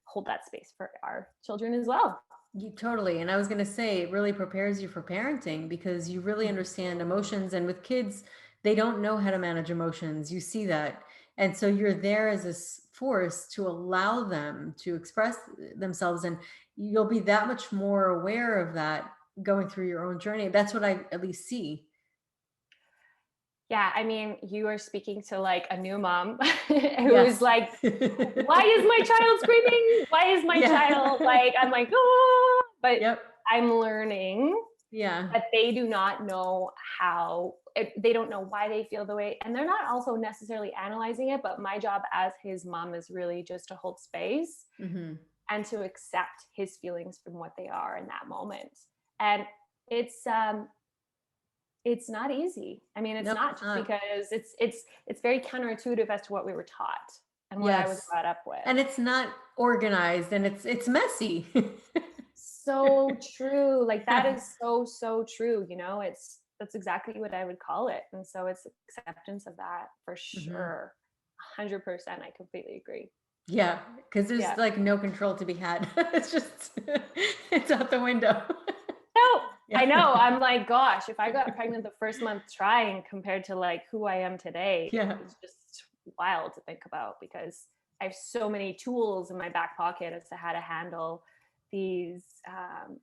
Speaker 2: hold that space for our children as well.
Speaker 1: You totally. And I was going to say, it really prepares you for parenting because you really understand emotions. And with kids, they don't know how to manage emotions. You see that. And so you're there as a force to allow them to express themselves. And you'll be that much more aware of that going through your own journey. That's what I at least see.
Speaker 2: Yeah, I mean, you are speaking to like a new mom who is
Speaker 1: Yes.
Speaker 2: like, why is my child screaming? Why is my
Speaker 1: Yeah.
Speaker 2: child like, I'm like, oh, but
Speaker 1: Yep.
Speaker 2: I'm learning
Speaker 1: Yeah.
Speaker 2: that they do not know they don't know why they feel the way. And they're not also necessarily analyzing it. But my job as his mom is really just to hold space
Speaker 1: Hmm.
Speaker 2: and to accept his feelings from what they are in that moment. And it's not easy. I mean, it's
Speaker 1: Nope,
Speaker 2: not,
Speaker 1: it's
Speaker 2: just
Speaker 1: not.
Speaker 2: because it's very counterintuitive as to what we were taught and what I was
Speaker 1: Yes.
Speaker 2: brought up with.
Speaker 1: And it's not organized and it's messy.
Speaker 2: So true. Like that
Speaker 1: Yeah.
Speaker 2: is so, so true. That's exactly what I would call it. And so it's acceptance of that for
Speaker 1: Mhm.
Speaker 2: sure. 100%. I completely agree.
Speaker 1: Yeah, because there's
Speaker 2: Yeah.
Speaker 1: like no control to be had. It's just it's out the window.
Speaker 2: No, I
Speaker 1: Yeah.
Speaker 2: know. I'm like, gosh, if I got pregnant the first month trying compared to like who I am today,
Speaker 1: Yeah.
Speaker 2: it's just wild to think about, because I have so many tools in my back pocket as to how to handle these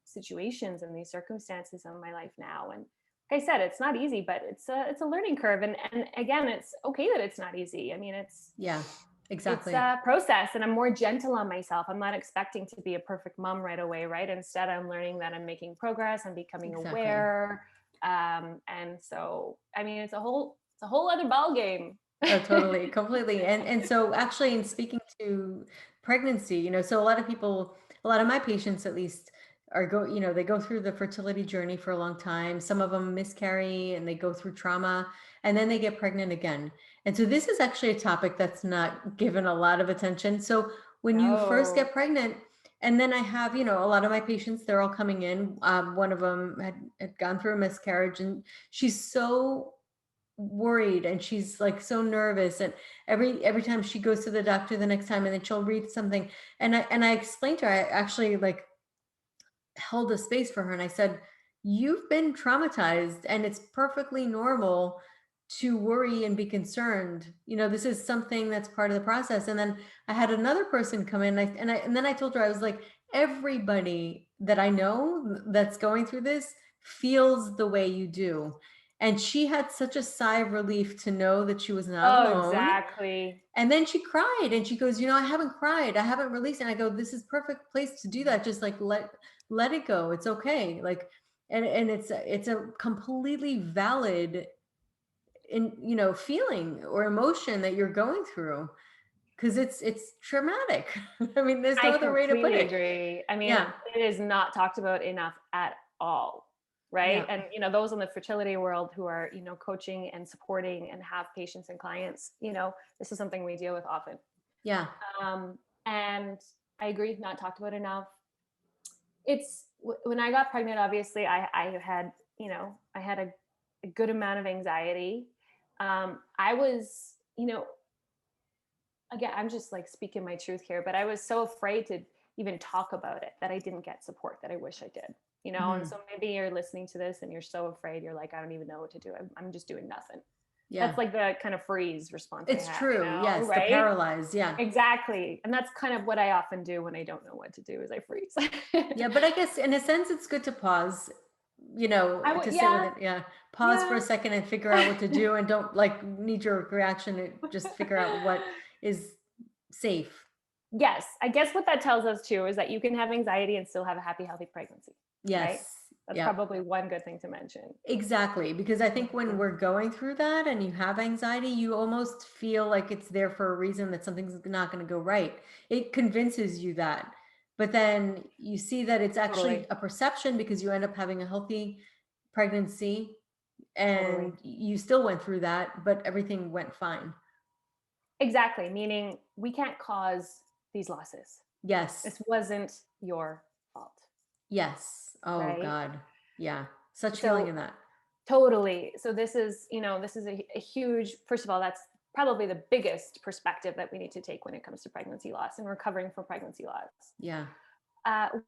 Speaker 2: situations and these circumstances in my life now. And like I said, it's not easy, but it's a learning curve. And again, it's okay that it's not easy. I mean,
Speaker 1: Yeah,
Speaker 2: it's
Speaker 1: exactly.
Speaker 2: a process, and I'm more gentle on myself. I'm not expecting to be a perfect mom right away, right? Instead, I'm learning that I'm making progress. I'm becoming
Speaker 1: Exactly.
Speaker 2: aware. And so, I mean, it's a whole other ball game.
Speaker 1: Oh, totally, completely. And so actually in speaking to pregnancy, so a lot of people, a lot of my patients at least they go through the fertility journey for a long time. Some of them miscarry and they go through trauma and then they get pregnant again. And so this is actually a topic that's not given a lot of attention. So when you first
Speaker 2: No.
Speaker 1: get pregnant, and then I have, a lot of my patients, they're all coming in. One of them had gone through a miscarriage and she's so worried and she's like so nervous and every time she goes to the doctor the next time and then she'll read something and I explained to her, I actually like held a space for her and I said, you've been traumatized and it's perfectly normal to worry and be concerned. This is something that's part of the process. And then I had another person come in and then I told her, I was like, everybody that I know that's going through this feels the way you do. And she had such a sigh of relief to know that she was not
Speaker 2: Oh,
Speaker 1: alone.
Speaker 2: exactly.
Speaker 1: And then she cried and she goes, I haven't cried. I haven't released. And I go, this is perfect place to do that. Just like let it go. It's okay. Like, and it's a completely valid feeling or emotion that you're going through because it's traumatic. I mean, there's
Speaker 2: I
Speaker 1: no other way to put
Speaker 2: completely
Speaker 1: it.
Speaker 2: agree. I mean,
Speaker 1: Yeah.
Speaker 2: it is not talked about enough at all, right?
Speaker 1: Yeah.
Speaker 2: And those in the fertility world who are, coaching and supporting and have patients and clients, this is something we deal with often.
Speaker 1: Yeah.
Speaker 2: And I agree, not talked about enough. When I got pregnant, obviously I had, I had a good amount of anxiety. I was, again, I'm just like speaking my truth here, but I was so afraid to even talk about it that I didn't get support that I wish I did. And
Speaker 1: Mhm.
Speaker 2: so maybe you're listening to this and you're so afraid, you're like, I don't even know what to do. I'm just doing nothing.
Speaker 1: Yeah.
Speaker 2: That's like the kind of freeze response I
Speaker 1: It's
Speaker 2: have,
Speaker 1: true. Yes, the
Speaker 2: right?
Speaker 1: paralyzed. Yeah.
Speaker 2: Exactly. And that's kind of what I often do when I don't know what to do is I freeze.
Speaker 1: Yeah, but I guess in a sense it's good to pause,
Speaker 2: I would,
Speaker 1: to sit with
Speaker 2: yeah,
Speaker 1: it. Yeah. Pause for
Speaker 2: yeah.
Speaker 1: a second and figure out what to do and don't like knee jerk reaction. Just figure out what is safe.
Speaker 2: Yes, I guess what that tells us too is that you can have anxiety and still have a happy, healthy pregnancy, right?
Speaker 1: Yes.
Speaker 2: That's
Speaker 1: Yep.
Speaker 2: probably one good thing to mention.
Speaker 1: Exactly. Because I think when
Speaker 2: Mhm.
Speaker 1: we're going through that and you have anxiety, you almost feel like it's there for a reason that something's not going to go right. It convinces you that. But then you see that it's actually
Speaker 2: Totally,
Speaker 1: a perception because you end up having a healthy pregnancy
Speaker 2: totally.
Speaker 1: and you still went through that, but everything went fine.
Speaker 2: Exactly. Meaning we can't cause these losses.
Speaker 1: Yes.
Speaker 2: This wasn't your fault,
Speaker 1: Yes. Oh
Speaker 2: right?
Speaker 1: God. Yeah. Such healing
Speaker 2: So
Speaker 1: in that.
Speaker 2: totally. So this is a huge, first of all, that's probably the biggest perspective that we need to take when it comes to pregnancy loss and recovering from pregnancy loss.
Speaker 1: Yeah.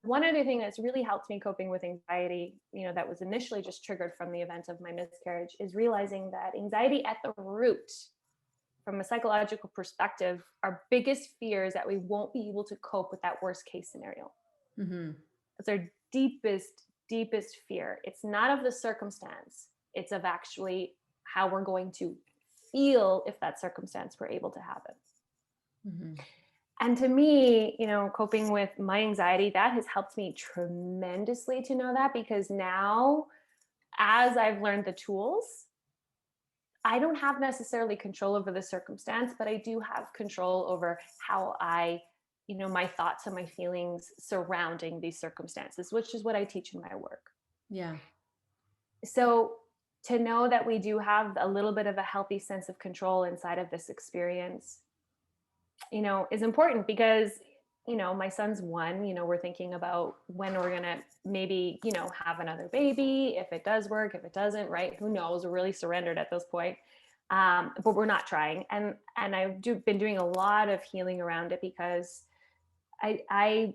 Speaker 2: One other thing that's really helped me coping with anxiety, that was initially just triggered from the event of my miscarriage, is realizing that anxiety at the root, from a psychological perspective, our biggest fear is that we won't be able to cope with that worst case scenario.
Speaker 1: Hmm.
Speaker 2: It's our deepest fear. It's not of the circumstance, it's of actually how we're going to feel if that circumstance were able to happen.
Speaker 1: Hmm.
Speaker 2: And to me, coping with my anxiety, that has helped me tremendously to know that, because now, as I've learned the tools, I don't have necessarily control over the circumstance, but I do have control over how my thoughts and my feelings surrounding these circumstances, which is what I teach in my work.
Speaker 1: Yeah.
Speaker 2: So to know that we do have a little bit of a healthy sense of control inside of this experience, is important, because my son's one. We're thinking about when we're gonna maybe have another baby, if it does work, if it doesn't, right? Who knows? We're really surrendered at this point. But we're not trying, and been doing a lot of healing around it, because I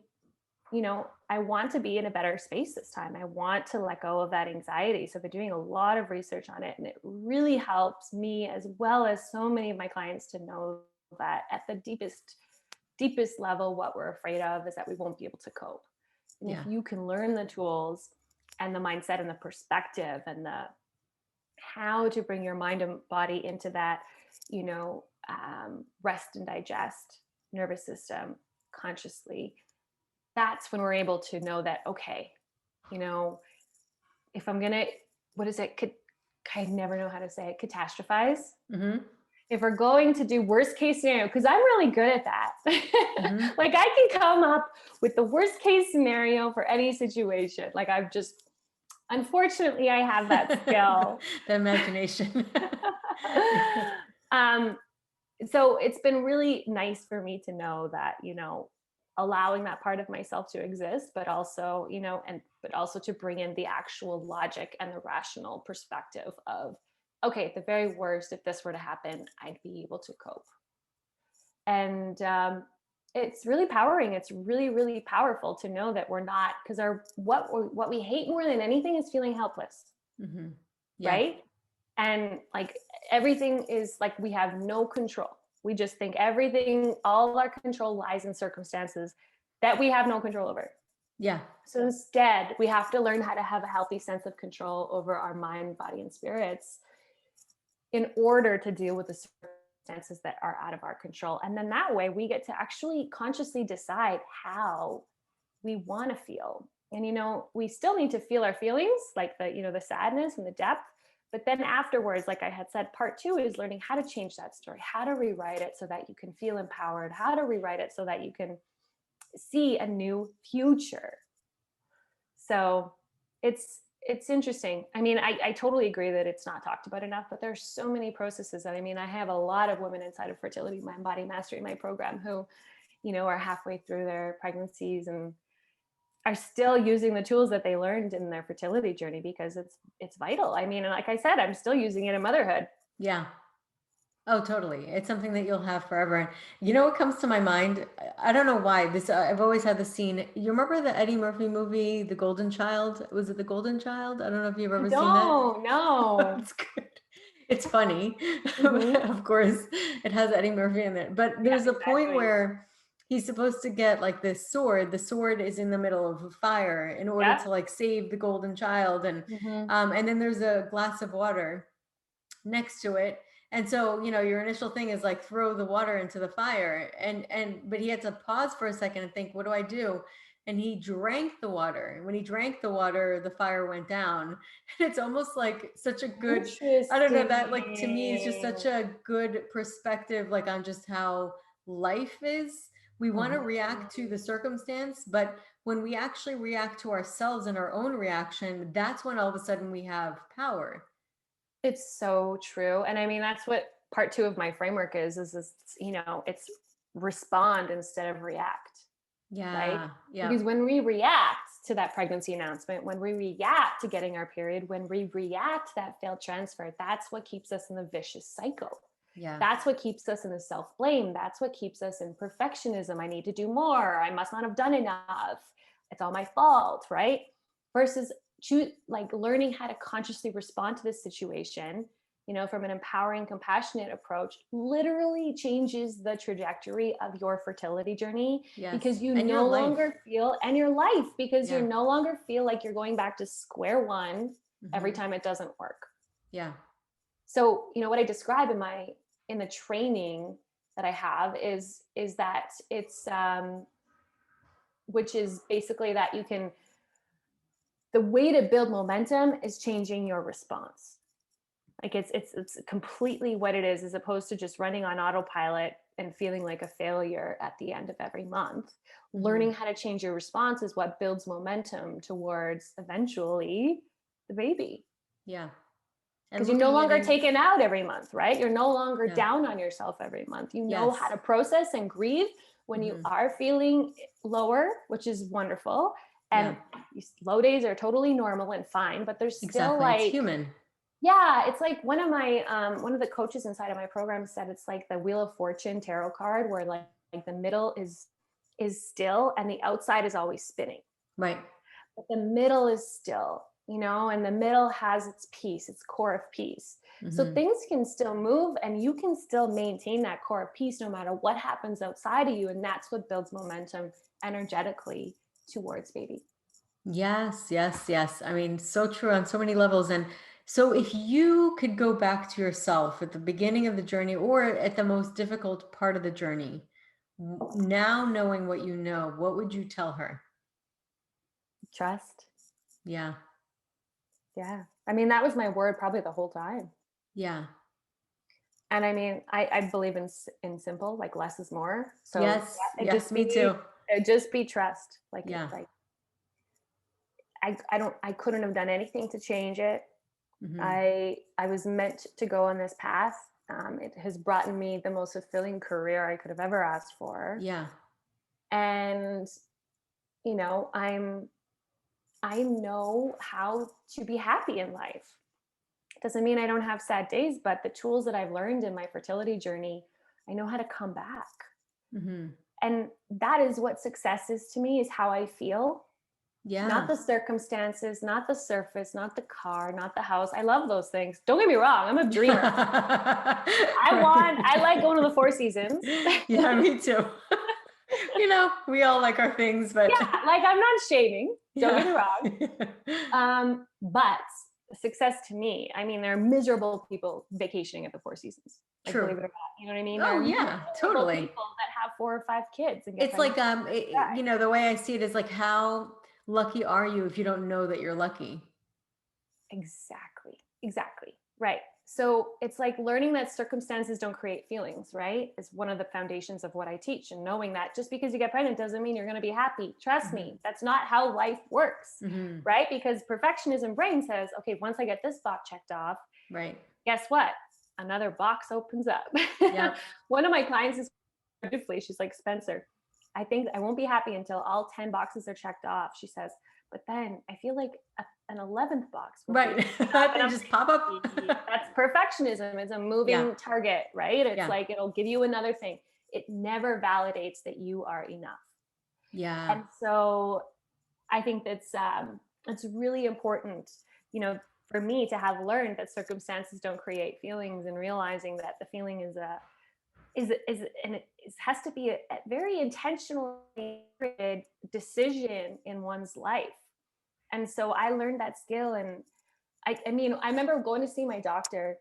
Speaker 2: want to be in a better space this time. I want to let go of that anxiety. So I've been doing a lot of research on it, and it really helps me, as well as so many of my clients, to know that at the deepest level, what we're afraid of is that we won't be able to cope. And if
Speaker 1: Yeah.
Speaker 2: you can learn the tools and the mindset and the perspective and the how to bring your mind and body into that, rest and digest nervous system consciously, that's when we're able to know that, okay, you know, if I'm gonna, what is it? I never know how to say it, catastrophize.
Speaker 1: Hmm.
Speaker 2: If we're going to do worst case scenario, because I'm really good at that.
Speaker 1: Hmm.
Speaker 2: Like I can come up with the worst case scenario for any situation. Like unfortunately, I have that skill.
Speaker 1: The imagination.
Speaker 2: um, so it's been really nice for me to know that, allowing that part of myself to exist, but also, but also to bring in the actual logic and the rational perspective of, okay, at the very worst, if this were to happen, I'd be able to cope. And it's really powering. It's really, really powerful to know that we're not, because what we hate more than anything is feeling helpless,
Speaker 1: Hmm. Yeah.
Speaker 2: right? And like everything is like we have no control. We just think everything, all our control lies in circumstances that we have no control over.
Speaker 1: Yeah.
Speaker 2: So instead, we have to learn how to have a healthy sense of control over our mind, body, and spirits in order to deal with the circumstances that are out of our control. And then that way we get to actually consciously decide how we want to feel. And we still need to feel our feelings, like the sadness and the depth. But then afterwards, like I had said, part two is learning how to change that story, how to rewrite it so that you can feel empowered, how to rewrite it so that you can see a new future. So it's interesting. I mean, I totally agree that it's not talked about enough, but there's so many processes that, I mean, I have a lot of women inside of Fertility Mind Body Mastery, my program, who, are halfway through their pregnancies and are still using the tools that they learned in their fertility journey, because it's vital. I mean, and like I said, I'm still using it in motherhood.
Speaker 1: Yeah. Oh, totally. It's something that you'll have forever. And you know what comes to my mind? I don't know why. This I've always had the scene. You remember the Eddie Murphy movie, The Golden Child? Was it The Golden Child? I don't know if you've
Speaker 2: I
Speaker 1: ever seen that.
Speaker 2: don't know.
Speaker 1: It's good. It's funny.
Speaker 2: Hmm.
Speaker 1: Of course, it has Eddie Murphy in it. But
Speaker 2: Yeah,
Speaker 1: there's a point
Speaker 2: exactly.
Speaker 1: where he's supposed to get like this sword. The sword is in the middle of a fire in order
Speaker 2: Yep.
Speaker 1: to like save the golden child.
Speaker 2: Hmm.
Speaker 1: And then there's a glass of water next to it. And so, your initial thing is like throw the water into the fire. But he had to pause for a second and think, what do I do? And he drank the water. When he drank the water, the fire went down. And it's almost like such a good, I don't know, that like to me is just such
Speaker 2: Interesting.
Speaker 1: a good perspective, like on just how life is. We want to react to the
Speaker 2: Mhm.
Speaker 1: circumstance, but when we actually react to ourselves and our own reaction, that's when all of a sudden we have power.
Speaker 2: It's so true. And I mean, that's what part two of my framework is this, it's respond instead of react, right?
Speaker 1: Yeah.
Speaker 2: Because
Speaker 1: Yep.
Speaker 2: when we react to that pregnancy announcement, when we react to getting our period, when we react to that failed transfer, that's what keeps us in the vicious cycle.
Speaker 1: Yeah.
Speaker 2: That's what keeps us in the self blame. That's what keeps us in perfectionism. I need to do more. I must not have done enough. It's all my fault, right? Versus choose like learning how to consciously respond to this situation, from an empowering, compassionate approach, literally changes the trajectory of your fertility journey because
Speaker 1: Yes.
Speaker 2: you
Speaker 1: And your
Speaker 2: no
Speaker 1: life.
Speaker 2: longer feel, and your life, because you
Speaker 1: Yeah.
Speaker 2: no longer feel like you're going back to square one every
Speaker 1: Hmm.
Speaker 2: time it doesn't work.
Speaker 1: Yeah.
Speaker 2: So, what I describe in the training that I have is that it's which is basically that you can the way to build momentum is changing your response. Like it's completely what it is, as opposed to just running on autopilot and feeling like a failure at the end of every month.
Speaker 1: Hmm.
Speaker 2: Learning how to change your response is what builds momentum towards eventually the baby.
Speaker 1: Yeah. And
Speaker 2: Because you're no
Speaker 1: looking at
Speaker 2: longer
Speaker 1: it.
Speaker 2: taken out every month, right? You're no longer
Speaker 1: Yeah.
Speaker 2: down on yourself every month. You know how
Speaker 1: Yes.
Speaker 2: to process and grieve when you
Speaker 1: Hmm.
Speaker 2: are feeling lower, which is wonderful.
Speaker 1: Yeah.
Speaker 2: And low days are totally normal and fine, but there's still
Speaker 1: Exactly. It's
Speaker 2: like,
Speaker 1: human.
Speaker 2: yeah, it's like one of the coaches inside of my program said it's like the Wheel of Fortune tarot card where like the middle is still and the outside is always spinning,
Speaker 1: Right.
Speaker 2: but the middle is still, and the middle has its peace, its core of peace. So
Speaker 1: Hmm.
Speaker 2: things can still move and you can still maintain that core of peace no matter what happens outside of you. And that's what builds momentum energetically towards baby.
Speaker 1: Yes. Yes. Yes. I mean, so true on so many levels. And so if you could go back to yourself at the beginning of the journey or at the most difficult part of the journey, now knowing what you know, what would you tell her?
Speaker 2: Trust.
Speaker 1: Yeah.
Speaker 2: Yeah. I mean, that was my word probably the whole time.
Speaker 1: Yeah.
Speaker 2: And I mean, I believe in simple, like less is more. So
Speaker 1: Yes.
Speaker 2: yeah,
Speaker 1: Yes. Me too.
Speaker 2: it just be trust.
Speaker 1: Yeah.
Speaker 2: Like I couldn't have done anything to change it.
Speaker 1: Hmm.
Speaker 2: I was meant to go on this path. It has brought me the most fulfilling career I could have ever asked for.
Speaker 1: Yeah.
Speaker 2: And you know, I know how to be happy in life. Doesn't mean I don't have sad days, but the tools that I've learned in my fertility journey, I know how to come back.
Speaker 1: Hmm.
Speaker 2: And that is what success is to me, is how I feel, not
Speaker 1: Yeah.
Speaker 2: the circumstances, not the surface, not the car, not the house. I love those things. Don't get me wrong, I'm a dreamer. I like
Speaker 1: Right.
Speaker 2: going to the Four Seasons.
Speaker 1: Yeah, me too. We all like our things, but
Speaker 2: Yeah, like I'm not shaming. Don't get me
Speaker 1: yeah.
Speaker 2: wrong. But success to me, I mean, there are miserable people vacationing at the Four Seasons. Like,
Speaker 1: True.
Speaker 2: believe it or not, you know what I mean? There
Speaker 1: Oh
Speaker 2: are
Speaker 1: yeah,
Speaker 2: miserable
Speaker 1: totally.
Speaker 2: people that have 4 or 5 kids and get
Speaker 1: It's
Speaker 2: pregnant.
Speaker 1: like the way I see it is like how lucky are you if you don't know that you're lucky?
Speaker 2: Exactly. Exactly. Right. So it's like learning that circumstances don't create feelings, right? Is one of the foundations of what I teach. And knowing that just because you get pregnant doesn't mean you're going to be happy. Trust
Speaker 1: Hmm.
Speaker 2: me, that's not how life works,
Speaker 1: Hmm.
Speaker 2: right? Because perfectionism brain says, okay, once I get this box checked off,
Speaker 1: Right.
Speaker 2: guess what? Another box opens up.
Speaker 1: Yep.
Speaker 2: One of my clients is beautifully, she's like, Spenser, I think I won't be happy until all 10 boxes are checked off. She says, But then I feel like an 11th box will keep
Speaker 1: Right.
Speaker 2: coming up, and
Speaker 1: They
Speaker 2: I'm
Speaker 1: just pop up.
Speaker 2: like, that's perfectionism. It's a
Speaker 1: Yeah.
Speaker 2: moving target, right? It's
Speaker 1: Yeah.
Speaker 2: like it'll give you another thing. It never validates that you are enough.
Speaker 1: Yeah.
Speaker 2: And so I think it's really important, for me to have learned that circumstances don't create feelings, and realizing that the feeling is and it has to be a very intentionally created decision in one's life. And so I learned that skill, and I mean, I remember going to see my doctor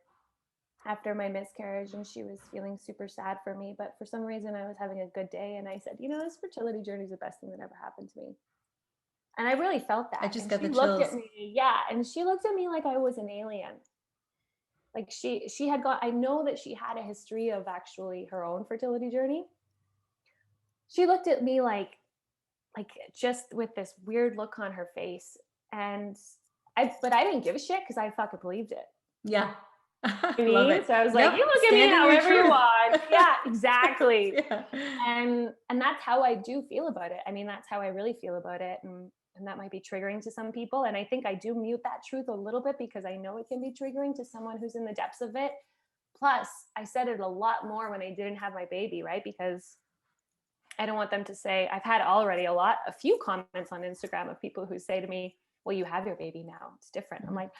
Speaker 2: after my miscarriage, and she was feeling super sad for me, but for some reason I was having a good day, and I said, this fertility journey is the best thing that ever happened to me. And I really felt
Speaker 1: I
Speaker 2: that.
Speaker 1: just
Speaker 2: And
Speaker 1: got
Speaker 2: she
Speaker 1: the
Speaker 2: looked at
Speaker 1: chills.
Speaker 2: me, yeah, and she looked at me like I was an alien. Like she had got I know that she had a history of actually her own fertility journey. She looked at me like just with this weird look on her face. And I didn't give a shit because I fucking believed it.
Speaker 1: Yeah.
Speaker 2: I
Speaker 1: Love
Speaker 2: mean,
Speaker 1: it.
Speaker 2: so I was like, you
Speaker 1: Yep.
Speaker 2: look at me
Speaker 1: Stand in your
Speaker 2: however you
Speaker 1: truth.
Speaker 2: want. Yeah, exactly.
Speaker 1: Yeah.
Speaker 2: And that's how I do feel about it. I mean, that's how I really feel about it. And that might be triggering to some people. And I think I do mute that truth a little bit because I know it can be triggering to someone who's in the depths of it. Plus, I said it a lot more when I didn't have my baby, right? Because I don't want them to say, I've had already a few comments on Instagram of people who say to me, well, you have your baby now. It's different. I'm
Speaker 1: Mhm.
Speaker 2: like,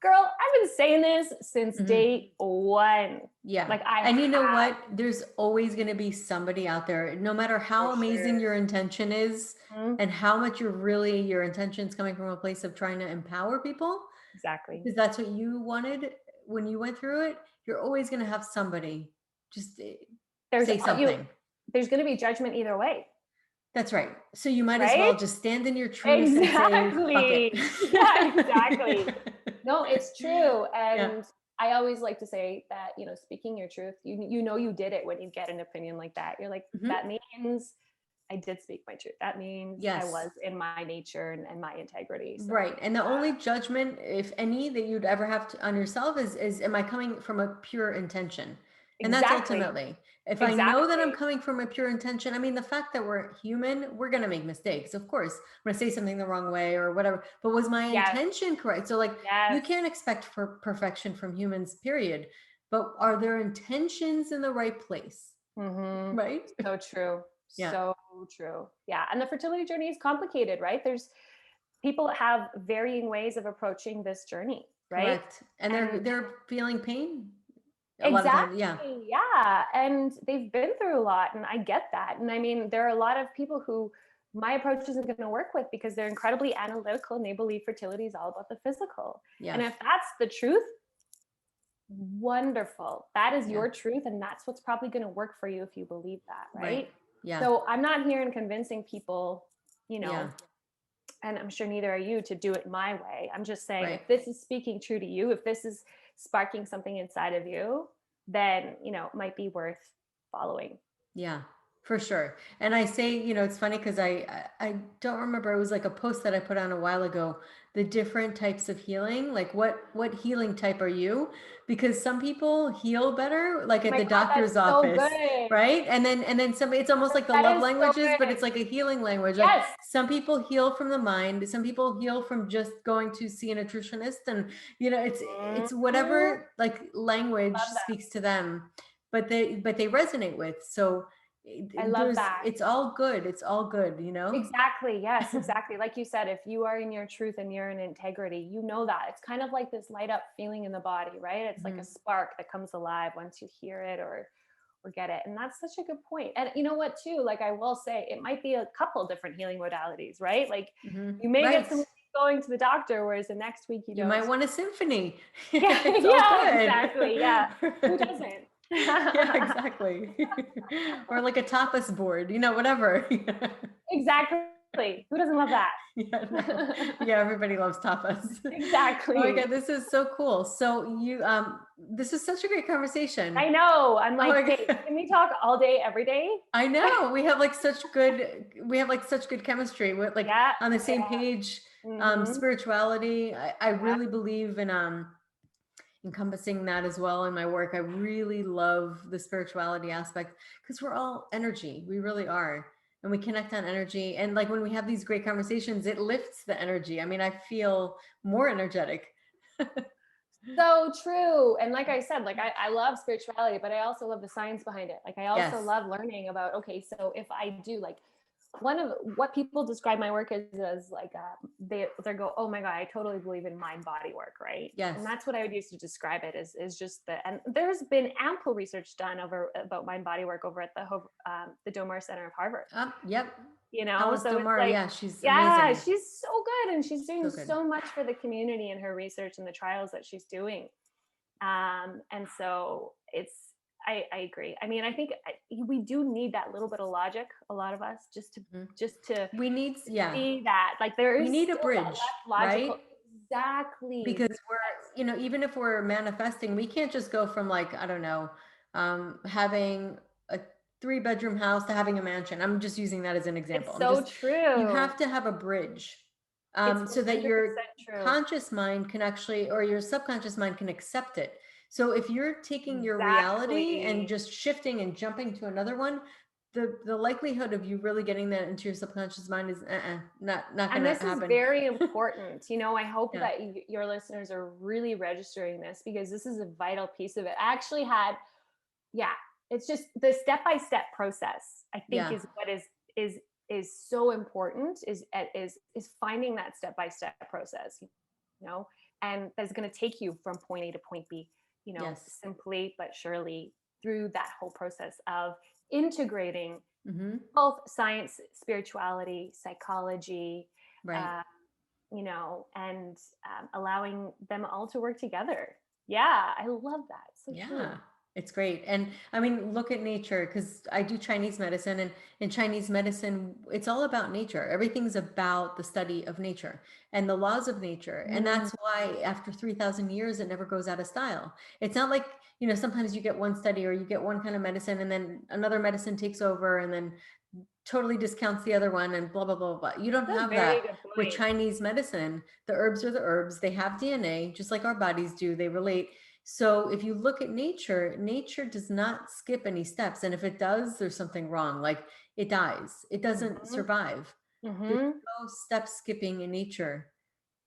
Speaker 2: girl, I've been saying this since
Speaker 1: Mhm.
Speaker 2: day one.
Speaker 1: Yeah.
Speaker 2: Like I
Speaker 1: And you know
Speaker 2: have,
Speaker 1: what? There's always going to be somebody out there, no matter
Speaker 2: for
Speaker 1: how amazing
Speaker 2: sure.
Speaker 1: your intention is
Speaker 2: Mhm.
Speaker 1: and how much your intention's coming from a place of trying to empower people,
Speaker 2: Exactly.
Speaker 1: because that's what you wanted when you went through it. You're always going to have somebody just
Speaker 2: There's
Speaker 1: say
Speaker 2: you
Speaker 1: something.
Speaker 2: there's going to be judgment either way,
Speaker 1: That's right. So you might as
Speaker 2: right?
Speaker 1: well just stand in your truth and say, fuck it.
Speaker 2: Exactly. Yeah, exactly. No, it's true.
Speaker 1: Yeah.
Speaker 2: And I always like to say that, speaking your truth, you did it when you get an opinion like that. You're like,
Speaker 1: Mhm.
Speaker 2: that means I did speak my truth. That means I
Speaker 1: Yes.
Speaker 2: was in my nature and my integrity.
Speaker 1: Right.
Speaker 2: So,
Speaker 1: And the only judgment, if any, that you'd ever have to on yourself is am I coming from a pure intention? And that's
Speaker 2: exactly.
Speaker 1: ultimately, if I know that I'm
Speaker 2: Exactly.
Speaker 1: coming from a pure intention, I mean, the fact that we're human, we're going to make mistakes. Of course, I'm going to say something the wrong way or whatever. But was my
Speaker 2: Yes.
Speaker 1: intention correct? So, like, you
Speaker 2: Yes.
Speaker 1: can't expect for perfection from humans, period. But are their intentions in the right place?
Speaker 2: Mm-hmm.
Speaker 1: Right?
Speaker 2: So true.
Speaker 1: Yeah.
Speaker 2: So true. Yeah. And the fertility journey is complicated, right? There's people have varying ways of approaching this journey, right?
Speaker 1: Correct. And they're
Speaker 2: And
Speaker 1: they're feeling pain a lot of times. Yeah.
Speaker 2: exactly, yeah. And they've been through a lot, and I get that. And I mean, there are a lot of people who my approach isn't going to work with because they're incredibly analytical and they believe fertility is all about the physical. And
Speaker 1: Yeah.
Speaker 2: if that's the truth, wonderful. That is
Speaker 1: Yeah.
Speaker 2: your truth, and that's what's probably going to work for you if you believe that,
Speaker 1: Right.
Speaker 2: right?
Speaker 1: Yeah.
Speaker 2: So I'm not here in convincing people, you
Speaker 1: Yeah.
Speaker 2: know, and I'm sure neither are you, to do it my way. I'm just saying,
Speaker 1: Right.
Speaker 2: if this is speaking true to you, if this is sparking something inside of you, then, it might be worth following.
Speaker 1: Yeah, for sure. And I say, it's funny because I don't remember. It was like a post that I put on a while ago. The different types of healing, like what healing type are you? Because some people heal better, like
Speaker 2: Oh
Speaker 1: at
Speaker 2: my
Speaker 1: the
Speaker 2: God, that's
Speaker 1: doctor's
Speaker 2: so
Speaker 1: office,
Speaker 2: good.
Speaker 1: right? And then somebody, it's almost like the
Speaker 2: That
Speaker 1: love
Speaker 2: is so
Speaker 1: languages, but
Speaker 2: good.
Speaker 1: it's like a healing language. Like
Speaker 2: Yes.
Speaker 1: some people heal from the mind, some people heal from just going to see a nutritionist, and it's
Speaker 2: Mhm.
Speaker 1: whatever like language
Speaker 2: Love that.
Speaker 1: speaks to them, but they resonate with. So
Speaker 2: I love
Speaker 1: there's
Speaker 2: that.
Speaker 1: it's all good. It's all good.
Speaker 2: Exactly. Yes, exactly. Like you said, if you are in your truth and you're in integrity, you know that. It's kind of like this light up feeling in the body, right? It's like a
Speaker 1: Mhm.
Speaker 2: spark that comes alive once you hear it or get it. And that's such a good point. And you know what too? Like I will say, it might be a couple different healing modalities, right? Like
Speaker 1: Mhm.
Speaker 2: you may get some
Speaker 1: Right.
Speaker 2: week going to the doctor, whereas the next week you
Speaker 1: You
Speaker 2: don't.
Speaker 1: might want a symphony.
Speaker 2: Yeah,
Speaker 1: It's all
Speaker 2: yeah,
Speaker 1: good.
Speaker 2: exactly. Yeah. Who doesn't?
Speaker 1: Yeah, exactly. Or like a tapas board, whatever.
Speaker 2: Exactly. Who doesn't love that?
Speaker 1: Yeah, no. Yeah, everybody loves tapas. Oh my
Speaker 2: Exactly.
Speaker 1: God, this is so cool. So this is such a great conversation.
Speaker 2: I know. I'm
Speaker 1: Oh
Speaker 2: like,
Speaker 1: my
Speaker 2: Kate,
Speaker 1: God.
Speaker 2: can we talk all day, every day?
Speaker 1: I know we have like such good chemistry. We're like
Speaker 2: Yeah.
Speaker 1: on the same
Speaker 2: Yeah.
Speaker 1: page.
Speaker 2: Mm-hmm.
Speaker 1: Spirituality. I
Speaker 2: Yeah.
Speaker 1: really believe in encompassing that as well in my work. I really love the spirituality aspect because we're all energy. We really are. and we connect on energy. And like when we have these great conversations, it lifts the energy. I mean, I feel more energetic.
Speaker 2: So true. And like I said, like I love spirituality, but I also love the science behind it. Like I also
Speaker 1: Yes.
Speaker 2: love learning about, okay, so if I do like one of what people describe my work as like they go, oh my God, I totally believe in mind body work, right? And
Speaker 1: Yes.
Speaker 2: that's what I would use to describe it is just the, and there's been ample research done over about mind body work over at the Domar Center of Harvard,
Speaker 1: Yep. Alice
Speaker 2: so it's
Speaker 1: Domar.
Speaker 2: like,
Speaker 1: Yeah, she's
Speaker 2: yeah,
Speaker 1: amazing.
Speaker 2: she's so good and she's doing
Speaker 1: So good.
Speaker 2: so much for the community in her research and the trials that she's doing. And so I agree. I mean, I think we do need that little bit of logic, a lot of us,
Speaker 1: Mhm.
Speaker 2: just to
Speaker 1: We need, yeah,
Speaker 2: see that like there
Speaker 1: we
Speaker 2: is
Speaker 1: need a
Speaker 2: still that
Speaker 1: bridge,
Speaker 2: less logical.
Speaker 1: right?
Speaker 2: Exactly.
Speaker 1: Because even if we're manifesting, we can't just go from like, I don't know, having a 3 bedroom house to having a mansion. I'm just using that as an example.
Speaker 2: It's so
Speaker 1: You
Speaker 2: true.
Speaker 1: have to have a bridge,
Speaker 2: It's
Speaker 1: so that
Speaker 2: 100%
Speaker 1: your
Speaker 2: true.
Speaker 1: conscious mind can actually, or your subconscious mind can accept it. So if you're taking your reality and
Speaker 2: Exactly.
Speaker 1: just shifting and jumping to another one, the likelihood of you really getting that into your subconscious mind is not
Speaker 2: And
Speaker 1: gonna
Speaker 2: this is
Speaker 1: happen.
Speaker 2: very important. I hope
Speaker 1: Yeah.
Speaker 2: that your listeners are really registering this because this is a vital piece of it. I actually had, yeah, it's just the step-by-step process, I think,
Speaker 1: Yeah.
Speaker 2: is what is is so important, is finding that step-by-step process, and that's going to take you from point A to point B,
Speaker 1: Yes.
Speaker 2: simply but surely through that whole process of integrating
Speaker 1: Mm-hmm.
Speaker 2: both science, spirituality, psychology,
Speaker 1: Right.
Speaker 2: uh, and allowing them all to work together. Yeah, I love that. So
Speaker 1: Yeah.
Speaker 2: true.
Speaker 1: It's great. And I mean, look at nature, because I do Chinese medicine, and in Chinese medicine, it's all about nature. Everything's about the study of nature and the laws of nature. And
Speaker 2: Mm,
Speaker 1: that's why after 3,000 years, it never goes out of style. It's not like, sometimes you get one study or you get one kind of medicine and then another medicine takes over and then totally discounts the other one and blah, blah, blah, blah. You don't
Speaker 2: that's a
Speaker 1: have
Speaker 2: very
Speaker 1: that
Speaker 2: good
Speaker 1: with
Speaker 2: point.
Speaker 1: Chinese medicine. The herbs are the herbs. They have DNA, just like our bodies do. They relate. So if you look at nature, nature does not skip any steps. And if it does, there's something wrong. Like it dies, it doesn't
Speaker 2: Hmm.
Speaker 1: survive. There's
Speaker 2: Hmm.
Speaker 1: no step skipping in nature.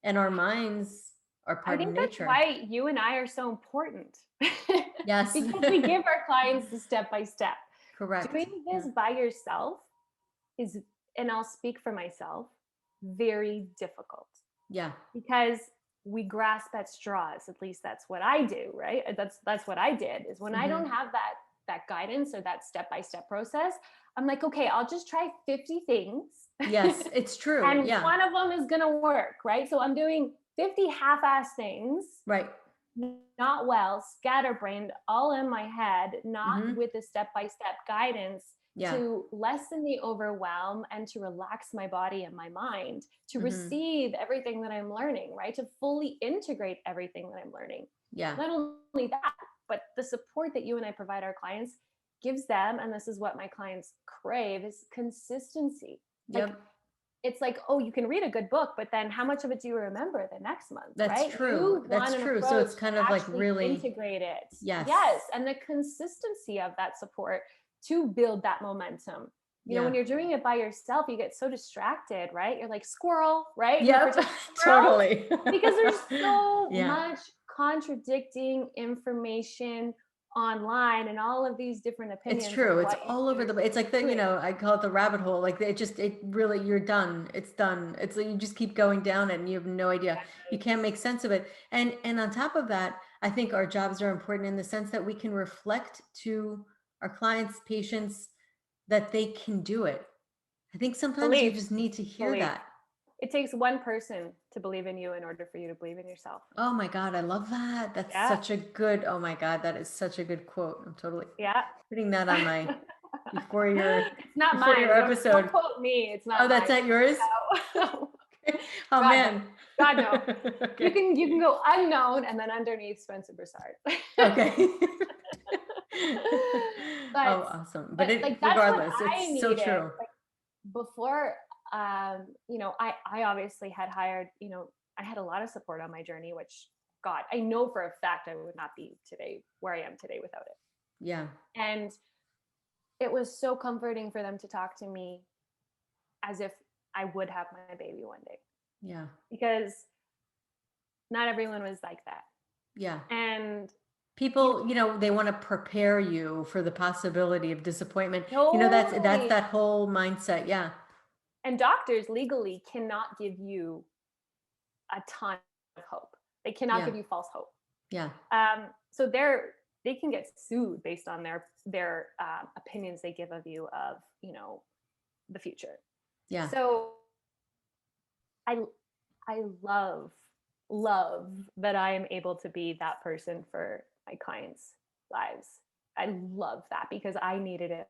Speaker 1: And our minds are
Speaker 2: I
Speaker 1: part of
Speaker 2: think that's
Speaker 1: nature.
Speaker 2: why you and I are so important
Speaker 1: Yes.
Speaker 2: because we give our clients the step by step.
Speaker 1: Correct.
Speaker 2: Doing
Speaker 1: Yeah.
Speaker 2: this by yourself is, and I'll speak for myself, very difficult
Speaker 1: Yeah.
Speaker 2: because we grasp at straws. At least that's what I do, right? That's what I did, is when I don't
Speaker 1: Hmm.
Speaker 2: have that guidance or that step by step process, I'm like, okay, I'll just try 50 things
Speaker 1: Yes, it's true.
Speaker 2: and
Speaker 1: Yeah.
Speaker 2: one of them is going to work, right? So I'm doing 50 half-ass things,
Speaker 1: Right.
Speaker 2: not well, scatterbrained, all in my head, not
Speaker 1: Hmm.
Speaker 2: with the step by step guidance
Speaker 1: Yeah.
Speaker 2: to lessen the overwhelm and to relax my body and my mind, to
Speaker 1: Hmm.
Speaker 2: receive everything that I'm learning, right? To fully integrate everything that I'm learning.
Speaker 1: Yeah.
Speaker 2: Not only that, but the support that you and I provide our clients gives them, and this is what my clients crave, is consistency. Like,
Speaker 1: Yep.
Speaker 2: it's like, oh, you can read a good book, but then how much of it do you remember the next month,
Speaker 1: That's
Speaker 2: right?
Speaker 1: true.
Speaker 2: You want
Speaker 1: That's
Speaker 2: an
Speaker 1: true. So
Speaker 2: approach
Speaker 1: it's
Speaker 2: to
Speaker 1: kind of like
Speaker 2: actually
Speaker 1: really,
Speaker 2: integrate it.
Speaker 1: yes.
Speaker 2: Yes. And the consistency of that support to build that momentum.
Speaker 1: Yeah.
Speaker 2: When you're doing it by yourself, you get so distracted, right? You're like squirrel, right? In the
Speaker 1: Yep.
Speaker 2: protective squirrel,
Speaker 1: Totally.
Speaker 2: because there's so
Speaker 1: Yeah.
Speaker 2: much contradicting information online and all of these different
Speaker 1: It's
Speaker 2: opinions of
Speaker 1: true. It's
Speaker 2: what you
Speaker 1: all over
Speaker 2: should
Speaker 1: the, it's like the,
Speaker 2: be doing.
Speaker 1: I call it the rabbit hole. Like it really, you're done. It's done. It's like you just keep going down it and you have no idea. You can't make sense of it. And on top of that, I think our jobs are important in the sense that we can reflect to our clients, patients, that they can do it. I think sometimes you
Speaker 2: Believe,
Speaker 1: just need to hear
Speaker 2: believe.
Speaker 1: that.
Speaker 2: It takes one person to believe in you in order for you to believe in yourself.
Speaker 1: Oh my God, I love that. That's
Speaker 2: Yeah.
Speaker 1: such a good, oh my God, that is such a good quote. I'm totally
Speaker 2: Yeah.
Speaker 1: putting that on my before your
Speaker 2: It's not
Speaker 1: before
Speaker 2: mine.
Speaker 1: your
Speaker 2: Don't
Speaker 1: episode.
Speaker 2: quote me. It's
Speaker 1: Oh,
Speaker 2: not
Speaker 1: that's
Speaker 2: mine.
Speaker 1: at yours?
Speaker 2: No.
Speaker 1: Oh
Speaker 2: God no.
Speaker 1: man.
Speaker 2: God no. You
Speaker 1: Okay.
Speaker 2: can you can go unknown and then underneath Spenser Brassard.
Speaker 1: Okay.
Speaker 2: but
Speaker 1: Oh, awesome. But
Speaker 2: but
Speaker 1: it
Speaker 2: like that's what
Speaker 1: regardless,
Speaker 2: I
Speaker 1: it's so
Speaker 2: needed.
Speaker 1: true.
Speaker 2: Like before, I obviously had hired, I had a lot of support on my journey, which God, I know for a fact I would not be today where I am today without it.
Speaker 1: Yeah.
Speaker 2: And it was so comforting for them to talk to me as if I would have my baby one day,
Speaker 1: Yeah.
Speaker 2: because not everyone was like that.
Speaker 1: Yeah.
Speaker 2: And you
Speaker 1: People, they want to prepare you for the possibility of disappointment. That's
Speaker 2: totally,
Speaker 1: that whole mindset. Yeah.
Speaker 2: and doctors legally cannot give you a ton of hope. They cannot
Speaker 1: Yeah.
Speaker 2: give you false hope.
Speaker 1: Yeah.
Speaker 2: So they can get sued based on their opinions they give of you of the future.
Speaker 1: Yeah.
Speaker 2: So I I love that I am able to be that person for my clients' lives. I love that because I needed it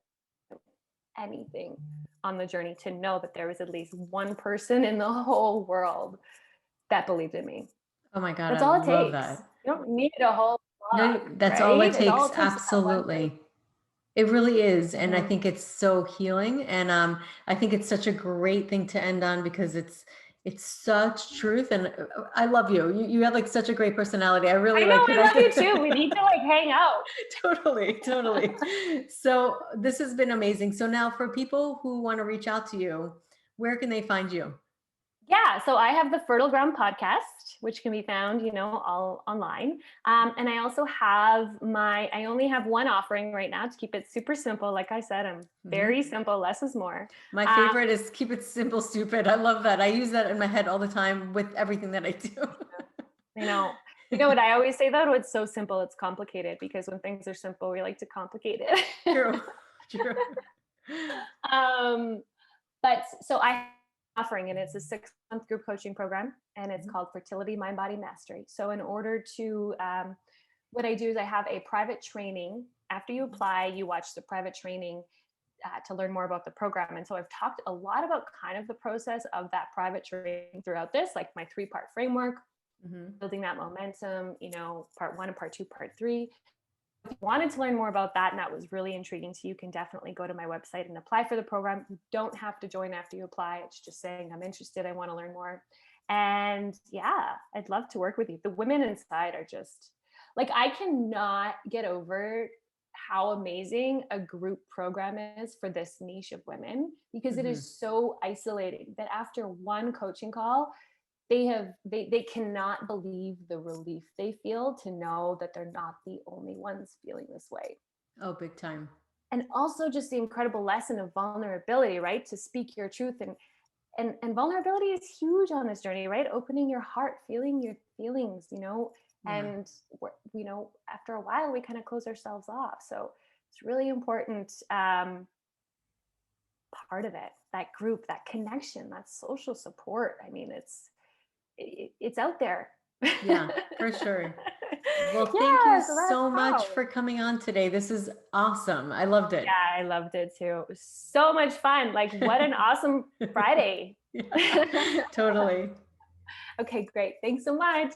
Speaker 2: anything on the journey to know that there was at least one person in the whole world that believed in me.
Speaker 1: Oh my God,
Speaker 2: That's
Speaker 1: I
Speaker 2: all it
Speaker 1: love
Speaker 2: takes.
Speaker 1: that.
Speaker 2: You don't need a whole
Speaker 1: No,
Speaker 2: flock,
Speaker 1: that's all it
Speaker 2: right? It
Speaker 1: takes.
Speaker 2: all takes that one person.
Speaker 1: Absolutely. It really is. And I
Speaker 2: Mhm.
Speaker 1: think it's so healing. And I think it's such a great thing to end on because it's such truth. And I love you. You have like such a great personality. I really
Speaker 2: I know,
Speaker 1: like
Speaker 2: I love you
Speaker 1: connected.
Speaker 2: too. We need to like hang out.
Speaker 1: Totally, totally. So this has been amazing. So now for people who want to reach out to you, where can they find you?
Speaker 2: Yeah, so I have the Fertile Ground podcast, which can be found, all online. And I also have I only have one offering right now to keep it super simple. Like I said, I'm
Speaker 1: Mhm.
Speaker 2: very simple, less is more.
Speaker 1: My
Speaker 2: Um,
Speaker 1: favorite is keep it simple, stupid. I love that. I use that in my head all the time with everything that I do.
Speaker 2: you know, you know what I always say though? It's so simple, it's complicated because when things are simple, we like to complicate it.
Speaker 1: True, true.
Speaker 2: um, But so I offering, and it's a 6-month group coaching program, and it's
Speaker 1: Mhm,
Speaker 2: called Fertility Mind Body Mastery. So in order to what I do is I have a private training. After you
Speaker 1: mhm.
Speaker 2: apply, you watch the private training to learn more about the program. And so I've talked a lot about kind of the process of that private training throughout this, like my 3-part framework,
Speaker 1: Mhm.
Speaker 2: building that momentum, part one and part two, part three. If you wanted to learn more about that and that was really intriguing to you, you can definitely go to my website and apply for the program. You don't have to join after you apply. It's just saying, I'm interested, I want to learn more. And yeah, I'd love to work with you. The women inside are just like, I cannot get over how amazing a group program is for this niche of women because it
Speaker 1: Mhm.
Speaker 2: is so isolating that after one coaching call, they cannot believe the relief they feel to know that they're not the only ones feeling this way.
Speaker 1: Oh, big time.
Speaker 2: And also just the incredible lesson of vulnerability, right? To speak your truth, and vulnerability is huge on this journey, right? Opening your heart, feeling your feelings,
Speaker 1: Yeah.
Speaker 2: and after a while we kind of close ourselves off. So it's really important, part of it, that group, that connection, that social support. I mean, it's out there.
Speaker 1: Yeah, for sure. Well, thank you
Speaker 2: Yeah, so that's
Speaker 1: so much
Speaker 2: how.
Speaker 1: for coming on today. This is awesome. I loved
Speaker 2: Yeah,
Speaker 1: it.
Speaker 2: I loved it too. It was so much fun. Like, what an awesome Friday.
Speaker 1: Yeah, totally.
Speaker 2: Okay, great. Thanks so much.